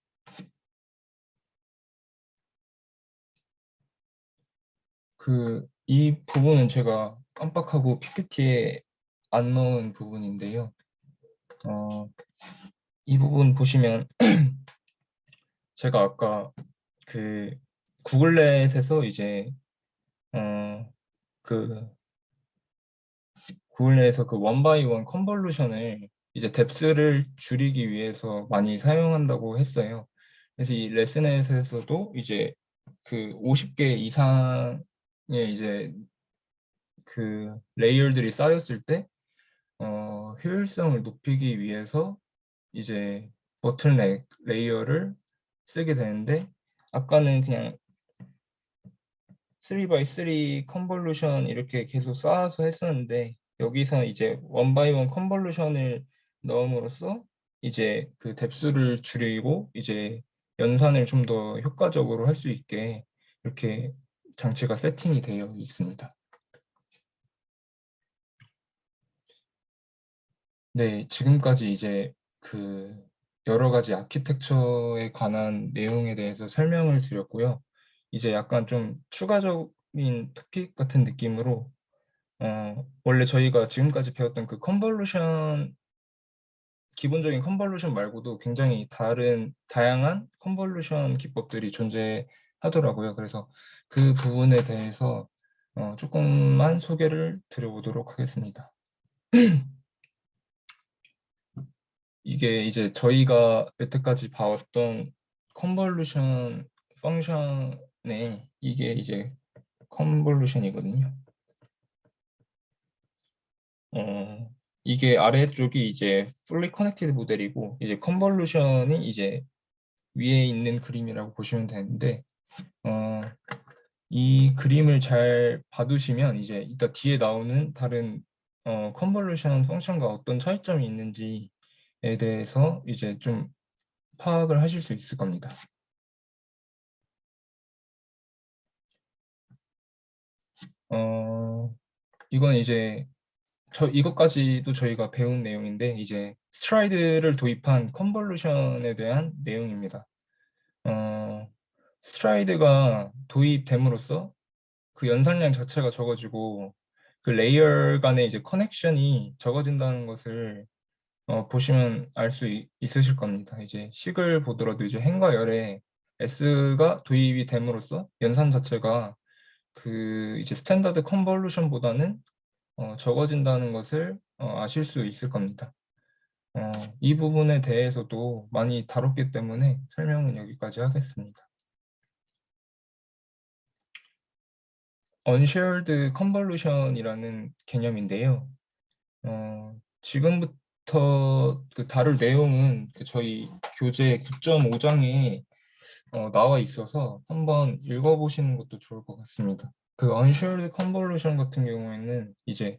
이 부분은 제가 깜빡하고 PPT에 안 넣은 부분인데요. 이 부분 보시면 제가 아까 그 구글렛에서 이제 그 구글 내에서 그 원바이원 컨볼루션을 이제 뎁스를 줄이기 위해서 많이 사용한다고 했어요. 그래서 이 레슨넷에서도 이제 그 50개 이상의 이제 그 레이어들이 쌓였을 때 효율성을 높이기 위해서 이제 버틀넥 레이어를 쓰게 되는데, 아까는 그냥 3x3 컨볼루션 이렇게 계속 쌓아서 했었는데, 여기서 이제 1x1 컨볼루션을 넣음으로써 이제 그 뎁스를 줄이고 이제 연산을 좀 더 효과적으로 할 수 있게 이렇게 장치가 세팅이 되어 있습니다. 네, 지금까지 이제 그 여러 가지 아키텍처에 관한 내용에 대해서 설명을 드렸고요. 이제 약간 좀 추가적인 토픽 같은 느낌으로 원래 저희가 지금까지 배웠던 그 컨볼루션, 기본적인 컨볼루션 말고도 굉장히 다양한 컨볼루션 기법들이 존재하더라고요. 그래서 그 부분에 대해서 조금만 소개를 드려보도록 하겠습니다. 이게 이제 저희가 여태까지 봐왔던 컨볼루션 펑션의 이게 이제 컨볼루션이거든요. 이게 아래쪽이 이제 fully connected 모델이고, 이제 컨볼루션이 이제 위에 있는 그림이라고 보시면 되는데, 이 그림을 잘 봐두시면 이제 이따 뒤에 나오는 다른 컨볼루션 펑션과 어떤 차이점이 있는지에 대해서 이제 좀 파악을 하실 수 있을 겁니다. 이건 이제 이것까지도 저희가 배운 내용인데, 이제 스트라이드를 도입한 컨볼루션에 대한 내용입니다. 스트라이드가 도입됨으로써 그 연산량 자체가 적어지고 그 레이어 간의 이제 커넥션이 적어진다는 것을 보시면 알 수 있으실 겁니다. 이제 식을 보더라도 이제 행과 열에 S가 도입이 됨으로써 연산 자체가 그 이제 스탠다드 컨볼루션보다는 적어진다는 것을 아실 수 있을 겁니다. 이 부분에 대해서도 많이 다뤘기 때문에 설명은 여기까지 하겠습니다. Unshared Convolution이라는 개념인데요. 지금부터 그 다룰 내용은 그 저희 교재 9.5장에 나와 있어서 한번 읽어보시는 것도 좋을 것 같습니다. 그 Unshared Convolution 같은 경우에는 이제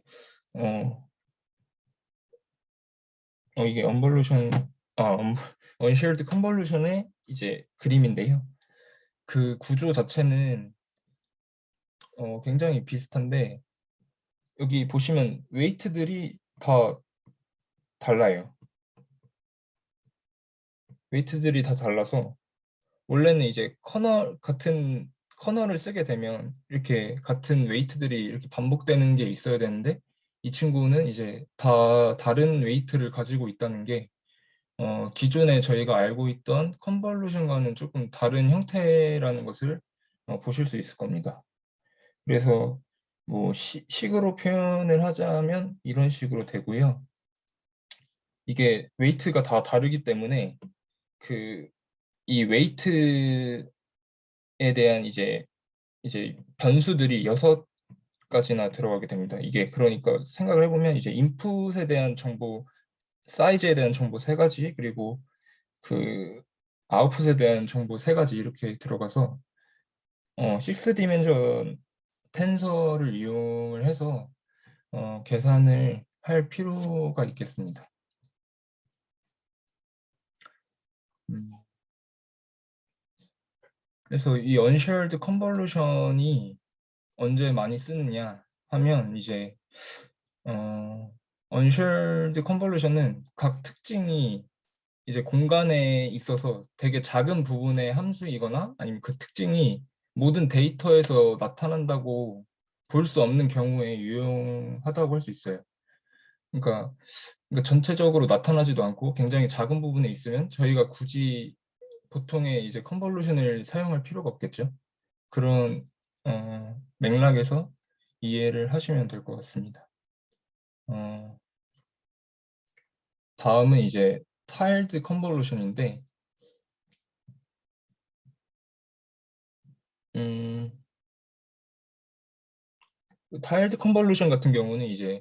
이게 Unshared Convolution의 이제 그림인데요. 그 구조 자체는 굉장히 비슷한데, 여기 보시면 웨이트들이 다 달라요. 웨이트들이 다 달라서 원래는 이제 같은 커널을 쓰게 되면 이렇게 같은 웨이트들이 이렇게 반복되는 게 있어야 되는데, 이 친구는 이제 다 다른 웨이트를 가지고 있다는 게 기존에 저희가 알고 있던 컨볼루션과는 조금 다른 형태라는 것을 보실 수 있을 겁니다. 그래서 뭐 식으로 표현을 하자면 이런 식으로 되고요. 이게 웨이트가 다 다르기 때문에 이 웨이트에 대한 이제 변수들이 6가지나 들어가게 됩니다. 이게 그러니까 생각을 해보면 이제 인풋에 대한 정보, 사이즈에 대한 정보 3가지, 그리고 그 아웃풋에 대한 정보 3가지 이렇게 들어가서 6디멘전 텐서를 이용을 해서 계산을 할 필요가 있겠습니다. 그래서 이 Unshared Convolution이 언제 많이 쓰느냐 하면 이제 Unshared Convolution은 각 특징이 이제 공간에 있어서 되게 작은 부분의 함수이거나 아니면 그 특징이 모든 데이터에서 나타난다고 볼 수 없는 경우에 유용하다고 할 수 있어요. 그러니까 전체적으로 나타나지도 않고 굉장히 작은 부분에 있으면 저희가 굳이 보통의 이제 컨볼루션을 사용할 필요가 없겠죠. 그런 맥락에서 이해를 하시면 될 것 같습니다. 다음은 이제 타일드 컨볼루션인데 타일드 컨볼루션 같은 경우는 이제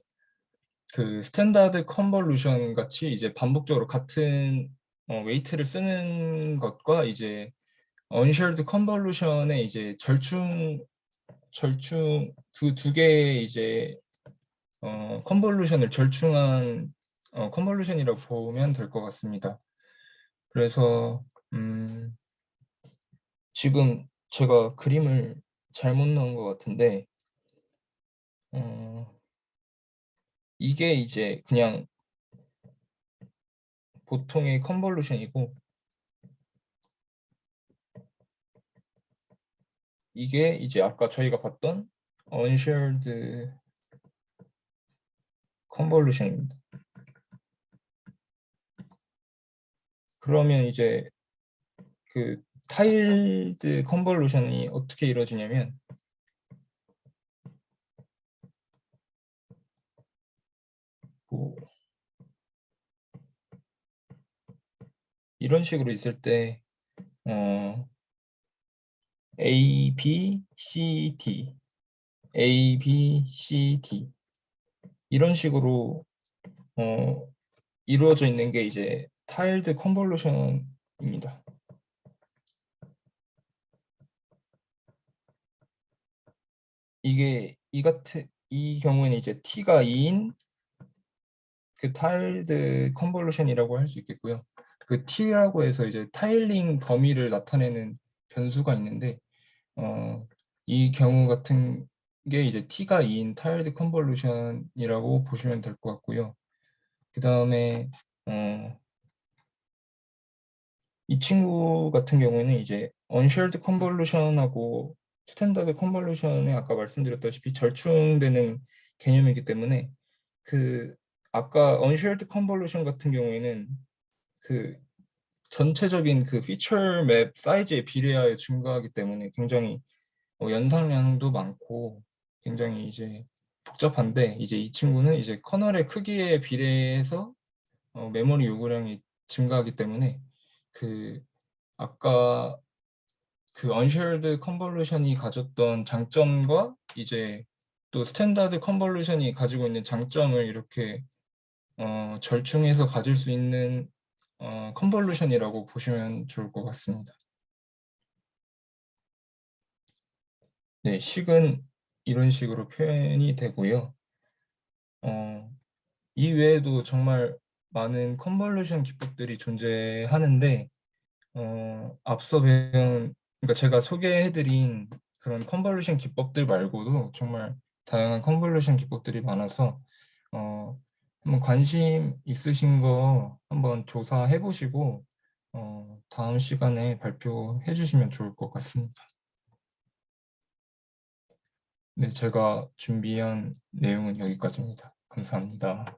그 스탠다드 컨볼루션 같이 이제 반복적으로 같은 웨이트를 쓰는 것과 이제 언쉐어드 컨볼루션의 이제 절충 그 두 개의 이제 컨볼루션을 절충한 컨볼루션이라고 보면 될 것 같습니다. 그래서 지금 제가 그림을 잘못 넣은 것 같은데 이게 이제 그냥 보통의 컨볼루션이고 이게 이제 아까 저희가 봤던 언쉐어드 컨볼루션입니다. 그러면 이제 그 타일드 컨볼루션이 어떻게 이루어지냐면 이런 식으로 있을 때 A, B, C, D, A, B, C, D 이런 식으로 이루어져 있는 게 이제 타일드 컨볼루션입니다. 이 경우에는 이제 T가 2인 그 타일드 컨볼루션이라고 할 수 있겠고요. 그 T라고 해서 이제 타일링 범위를 나타내는 변수가 있는데 이 경우 같은 게 이제 T가 2인 타일드 컨볼루션이라고 보시면 될 것 같고요. 그 다음에 이 친구 같은 경우에는 이제 언쉐어드 컨볼루션하고 스탠다드 컨볼루션에 아까 말씀드렸다시피 절충되는 개념이기 때문에 그 아까 언쉐어드 컨볼루션 같은 경우에는 그 전체적인 그 피처 맵 사이즈에 비례하여 증가하기 때문에 굉장히 연산량도 많고 굉장히 이제 복잡한데 이제 이 친구는 이제 커널의 크기에 비례해서 메모리 요구량이 증가하기 때문에 그 아까 그 언쉐어드 컨볼루션이 가졌던 장점과 이제 또 스탠다드 컨볼루션이 가지고 있는 장점을 이렇게 절충해서 가질 수 있는 컨볼루션이라고 보시면 좋을 것 같습니다. 네, 식은 이런 식으로 표현이 되고요. 이 외에도 정말 많은 컨볼루션 기법들이 존재하는데 앞서 배운 그러니까 제가 소개해드린 그런 컨볼루션 기법들 말고도 정말 다양한 컨볼루션 기법들이 많아서 한번 관심 있으신 거 한번 조사해 보시고 다음 시간에 발표해 주시면 좋을 것 같습니다. 네, 제가 준비한 내용은 여기까지입니다. 감사합니다.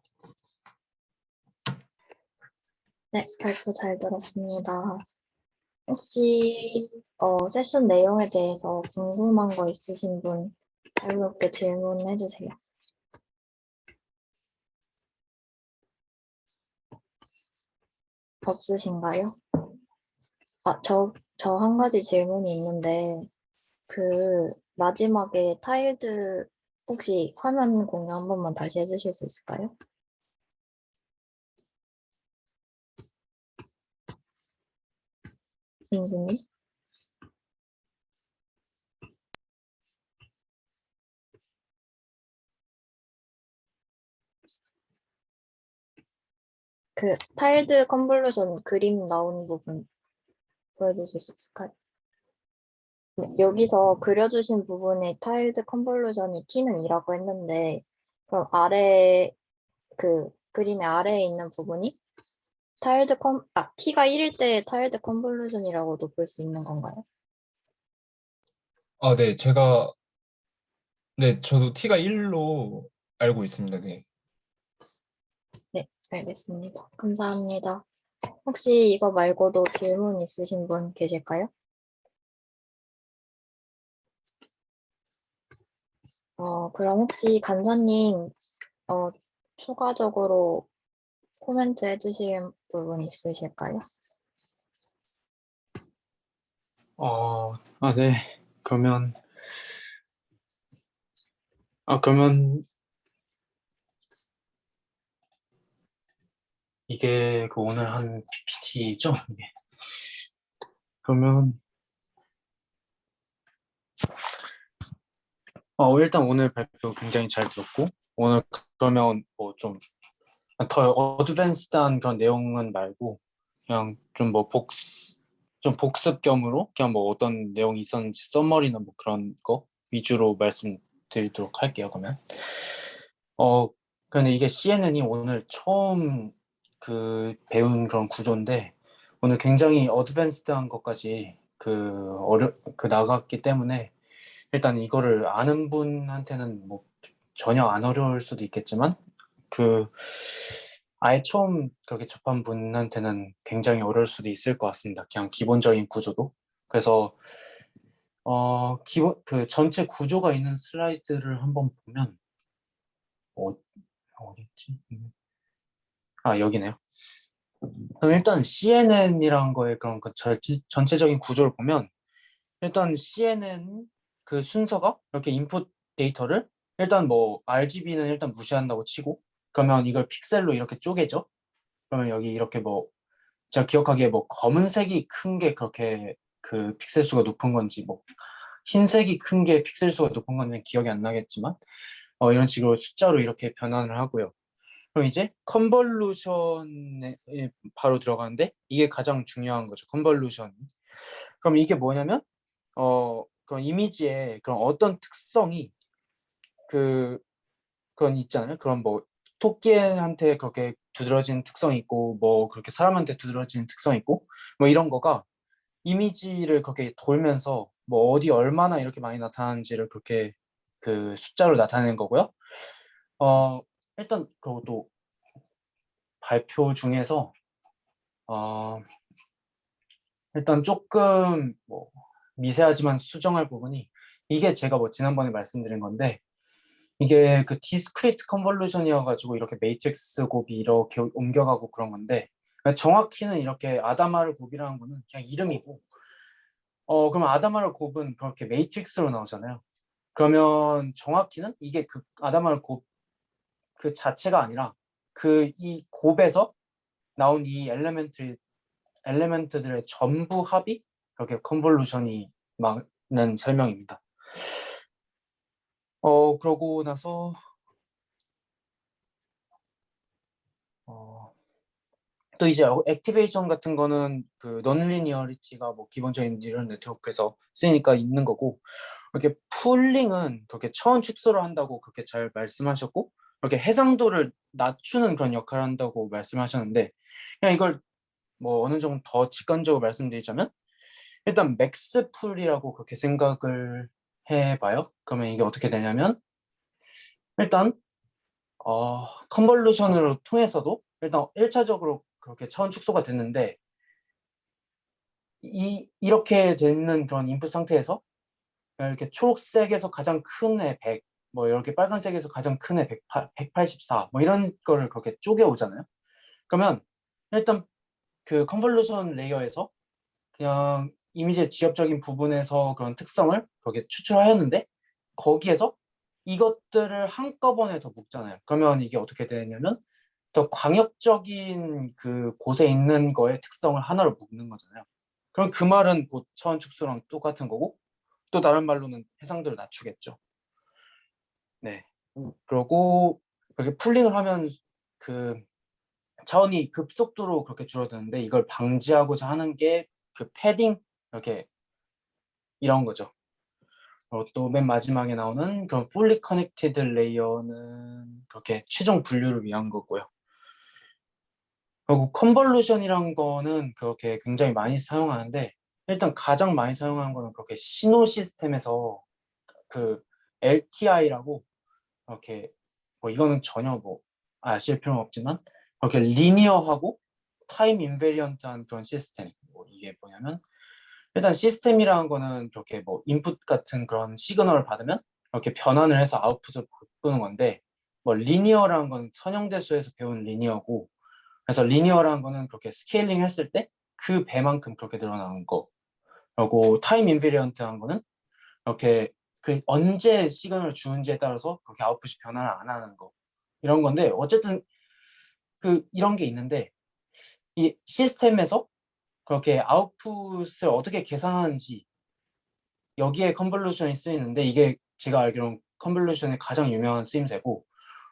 네, 발표 잘 들었습니다. 혹시 세션 내용에 대해서 궁금한 거 있으신 분 자유롭게 질문해 주세요. 없으신가요? 저 한 가지 질문이 있는데 그 마지막에 타일드 혹시 화면 공유 한 번만 다시 해주실 수 있을까요? 민수님? 그 타일드 컨볼루션 그림 나오는 부분 보여주실 수 있을까요? 네, 여기서 그려주신 부분에 타일드 컨볼루션이 T는 2라고 했는데 그럼 아래 그 그림의 아래에 있는 부분이 T가 1일 때 타일드 컨볼루션이라고도 볼 수 있는 건가요? 아, 네, 저도 T가 1로 알고 있습니다. 네. 네, 알겠습니다. 감사합니다. 혹시 이거 말고도 질문 있으신 분 계실까요? 그럼 혹시 간사님, 추가적으로 코멘트 해주실 부분 있으실까요? 네. 그러면 이게 그 오늘 한 PPT죠? 이게. 그러면 일단 오늘 발표 굉장히 잘 들었고 오늘 그러면 뭐 좀 더 어드밴스드한 그런 내용은 말고 그냥 좀 뭐 좀 복습 겸으로 그냥 뭐 어떤 내용이 있었는지 썸머리나 뭐 그런 거 위주로 말씀드리도록 할게요. 그러면 근데 이게 CNN이 오늘 처음 그 배운 그런 구조인데 오늘 굉장히 어드밴스드한 것까지 그 나갔기 때문에 일단 이거를 아는 분한테는 뭐 전혀 안 어려울 수도 있겠지만 그 아예 처음 그렇게 접한 분한테는 굉장히 어려울 수도 있을 것 같습니다. 그냥 기본적인 구조도. 그래서 기본 그 전체 구조가 있는 슬라이드를 한번 보면 어딨지? 여기네요. 그럼 일단 CNN이란 거의 그런 그 전체적인 구조를 보면 일단 CNN 그 순서가 이렇게 인풋 데이터를 일단 뭐 RGB는 일단 무시한다고 치고 그러면 이걸 픽셀로 이렇게 쪼개죠. 그러면 여기 이렇게 뭐 제가 기억하기에 뭐 검은색이 큰 게 그렇게 그 픽셀 수가 높은 건지 뭐 흰색이 큰 게 픽셀 수가 높은 건지 기억이 안 나겠지만 이런 식으로 숫자로 이렇게 변환을 하고요. 그럼 이제 컨볼루션에 바로 들어가는데 이게 가장 중요한 거죠. 컨볼루션. 그럼 이게 뭐냐면 그런 이미지에 그런 어떤 특성이 그런 있잖아요. 그런 뭐 토끼한테 그렇게 두드러지는 특성이 있고 뭐 그렇게 사람한테 두드러지는 특성이 있고 뭐 이런 거가 이미지를 그렇게 돌면서 뭐 어디 얼마나 이렇게 많이 나타나는지를 그렇게 그 숫자로 나타내는 거고요. 일단 그것도 발표 중에서 어, 일단 조금 뭐 미세하지만 수정할 부분이 이게 제가 뭐 지난번에 말씀드린 건데 이게 그 디스크리트 컨볼루션이어가지고 이렇게 매트릭스 곱이 이렇게 옮겨가고 그런 건데 정확히는 이렇게 아다마르 곱이라는 거는 그냥 이름이고 그러면 아다마르 곱은 그렇게 매트릭스로 나오잖아요. 그러면 정확히는 이게 그 아다마르 곱 그 자체가 아니라 그 이 곱에서 나온 이 엘레멘트들의 전부 합이 그렇게 컨볼루션이 막는 설명입니다. 그러고 나서 또 이제 액티베이션 같은 거는 그 논리니어리티가 뭐 기본적인 뉴럴 네트워크에서 쓰이니까 있는 거고 이렇게 풀링은 그렇게 차원 축소를 한다고 그렇게 잘 말씀하셨고 이렇게 해상도를 낮추는 그런 역할을 한다고 말씀하셨는데 그냥 이걸 뭐 어느 정도 더 직관적으로 말씀드리자면 일단 맥스 풀이라고 그렇게 생각을 해봐요. 그러면 이게 어떻게 되냐면 일단 컨볼루션으로 통해서도 일단 1차적으로 그렇게 차원 축소가 됐는데 이렇게 되는 그런 인풋 상태에서 이렇게 초록색에서 가장 큰 애 100, 뭐 이렇게 빨간색에서 가장 큰 애 184, 뭐 이런 거를 그렇게 쪼개오잖아요. 그러면 일단 그 컨볼루션 레이어에서 그냥 이미지의 지엽적인 부분에서 그런 특성을 그렇게 추출하였는데 거기에서 이것들을 한꺼번에 더 묶잖아요. 그러면 이게 어떻게 되냐면 더 광역적인 그 곳에 있는 거의 특성을 하나로 묶는 거잖아요. 그럼 그 말은 곧 차원 축소랑 똑같은 거고 또 다른 말로는 해상도를 낮추겠죠. 네. 그리고 그렇게 풀링을 하면 그 차원이 급속도로 그렇게 줄어드는데 이걸 방지하고자 하는 게 그 패딩 이렇게 이런 거죠. 또 맨 마지막에 나오는 그런 fully connected 레이어는 그렇게 최종 분류를 위한 거고요. 그리고 컨볼루션이란 거는 그렇게 굉장히 많이 사용하는데 일단 가장 많이 사용하는 거는 그렇게 신호 시스템에서 그 LTI라고 이렇게 뭐 이거는 전혀 뭐 아실 필요는 없지만 그렇게 리니어하고 타임 인베리언트한 그런 시스템 뭐 이게 뭐냐면 일단 시스템이라는 거는 그렇게 뭐 인풋 같은 그런 시그널을 받으면 이렇게 변환을 해서 아웃풋을 바꾸는 건데, 뭐 리니어라는 건 선형대수에서 배운 리니어고, 그래서 리니어라는 거는 그렇게 스케일링 했을 때 그 배만큼 그렇게 늘어나는 거. 그리고 타임 인베리언트한 거는 이렇게 그 언제 시간을 주는지에 따라서 그렇게 아웃풋이 변화를 안 하는 거. 이런 건데, 어쨌든 그 이런 게 있는데, 이 시스템에서 그렇게 아웃풋을 어떻게 계산하는지 여기에 컨볼루션이 쓰이는데, 이게 제가 알기로는 컨볼루션의 가장 유명한 쓰임새고,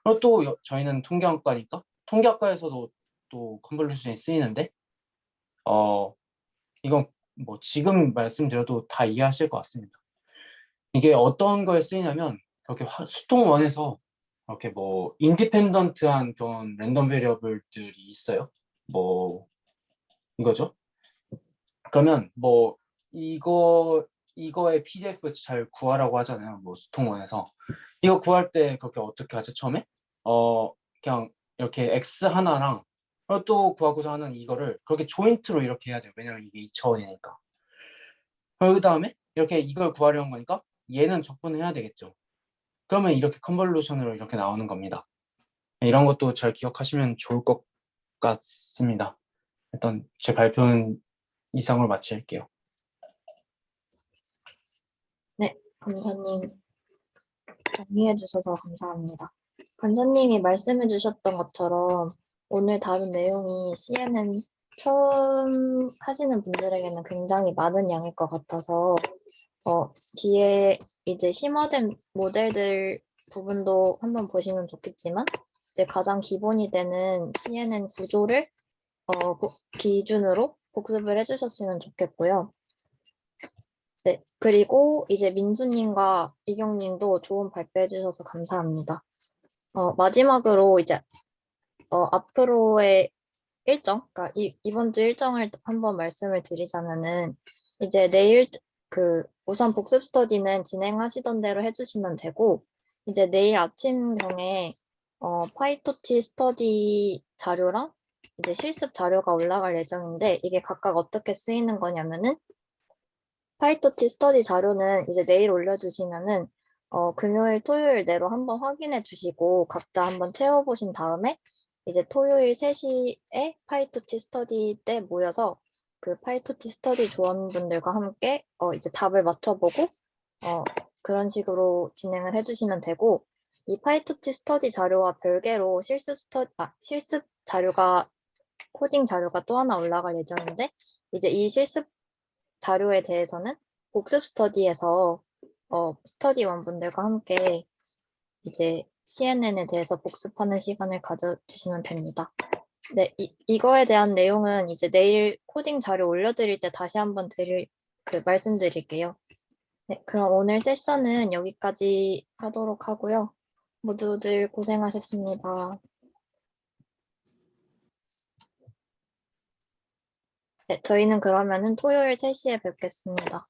그리고 또 저희는 통계학과니까 통계학과에서도 또 컨볼루션이 쓰이는데, 이건 뭐 지금 말씀드려도 다 이해하실 것 같습니다. 이게 어떤 거에 쓰이냐면, 이렇게 수통원에서 이렇게 뭐 인디펜던트한 그런 랜덤 베리어블들이 있어요. 뭐 이거죠. 그러면 뭐 이거의 PDF 잘 구하라고 하잖아요. 뭐 수통원에서 이거 구할 때 그렇게 어떻게 하죠? 처음에 그냥 이렇게 X 하나랑 또 구하고자 하는 이거를 그렇게 조인트로 이렇게 해야 돼요. 왜냐면 이게 2차원이니까. 그 다음에 이렇게 이걸 구하려는 거니까 얘는 적분을 해야 되겠죠. 그러면 이렇게 컨볼루션으로 이렇게 나오는 겁니다. 이런 것도 잘 기억하시면 좋을 것 같습니다. 일단 제 발표는 이상으로 마칠게요. 네, 간사님 정리해 주셔서 감사합니다. 간사님이 말씀해 주셨던 것처럼 오늘 다룬 내용이 CNN 처음 하시는 분들에게는 굉장히 많은 양일 것 같아서 뒤에 이제 심화된 모델들 부분도 한번 보시면 좋겠지만 이제 가장 기본이 되는 CNN 구조를 기준으로 복습을 해주셨으면 좋겠고요. 네, 그리고 이제 민수님과 이경님도 좋은 발표해 주셔서 감사합니다. 마지막으로 이제 앞으로의 일정, 그러니까 이번 주 일정을 한번 말씀을 드리자면은 이제 내일 우선 복습 스터디는 진행하시던 대로 해주시면 되고 이제 내일 아침경에 파이토치 스터디 자료랑 이제 실습 자료가 올라갈 예정인데 이게 각각 어떻게 쓰이는 거냐면은 파이토치 스터디 자료는 이제 내일 올려주시면은 금요일, 토요일 내로 한번 확인해 주시고 각자 한번 채워보신 다음에 이제 토요일 3시에 파이토치 스터디 때 모여서 그 파이토치 스터디 조원분들과 함께 이제 답을 맞춰보고 그런 식으로 진행을 해주시면 되고 이 파이토치 스터디 자료와 별개로 실습 자료가 코딩 자료가 또 하나 올라갈 예정인데 이제 이 실습 자료에 대해서는 복습 스터디에서 스터디원분들과 함께 이제 CNN에 대해서 복습하는 시간을 가져주시면 됩니다. 네, 이거에 대한 내용은 이제 내일 코딩 자료 올려드릴 때 다시 한번 말씀드릴게요. 네, 그럼 오늘 세션은 여기까지 하도록 하고요. 모두들 고생하셨습니다. 네, 저희는 그러면은 토요일 3시에 뵙겠습니다.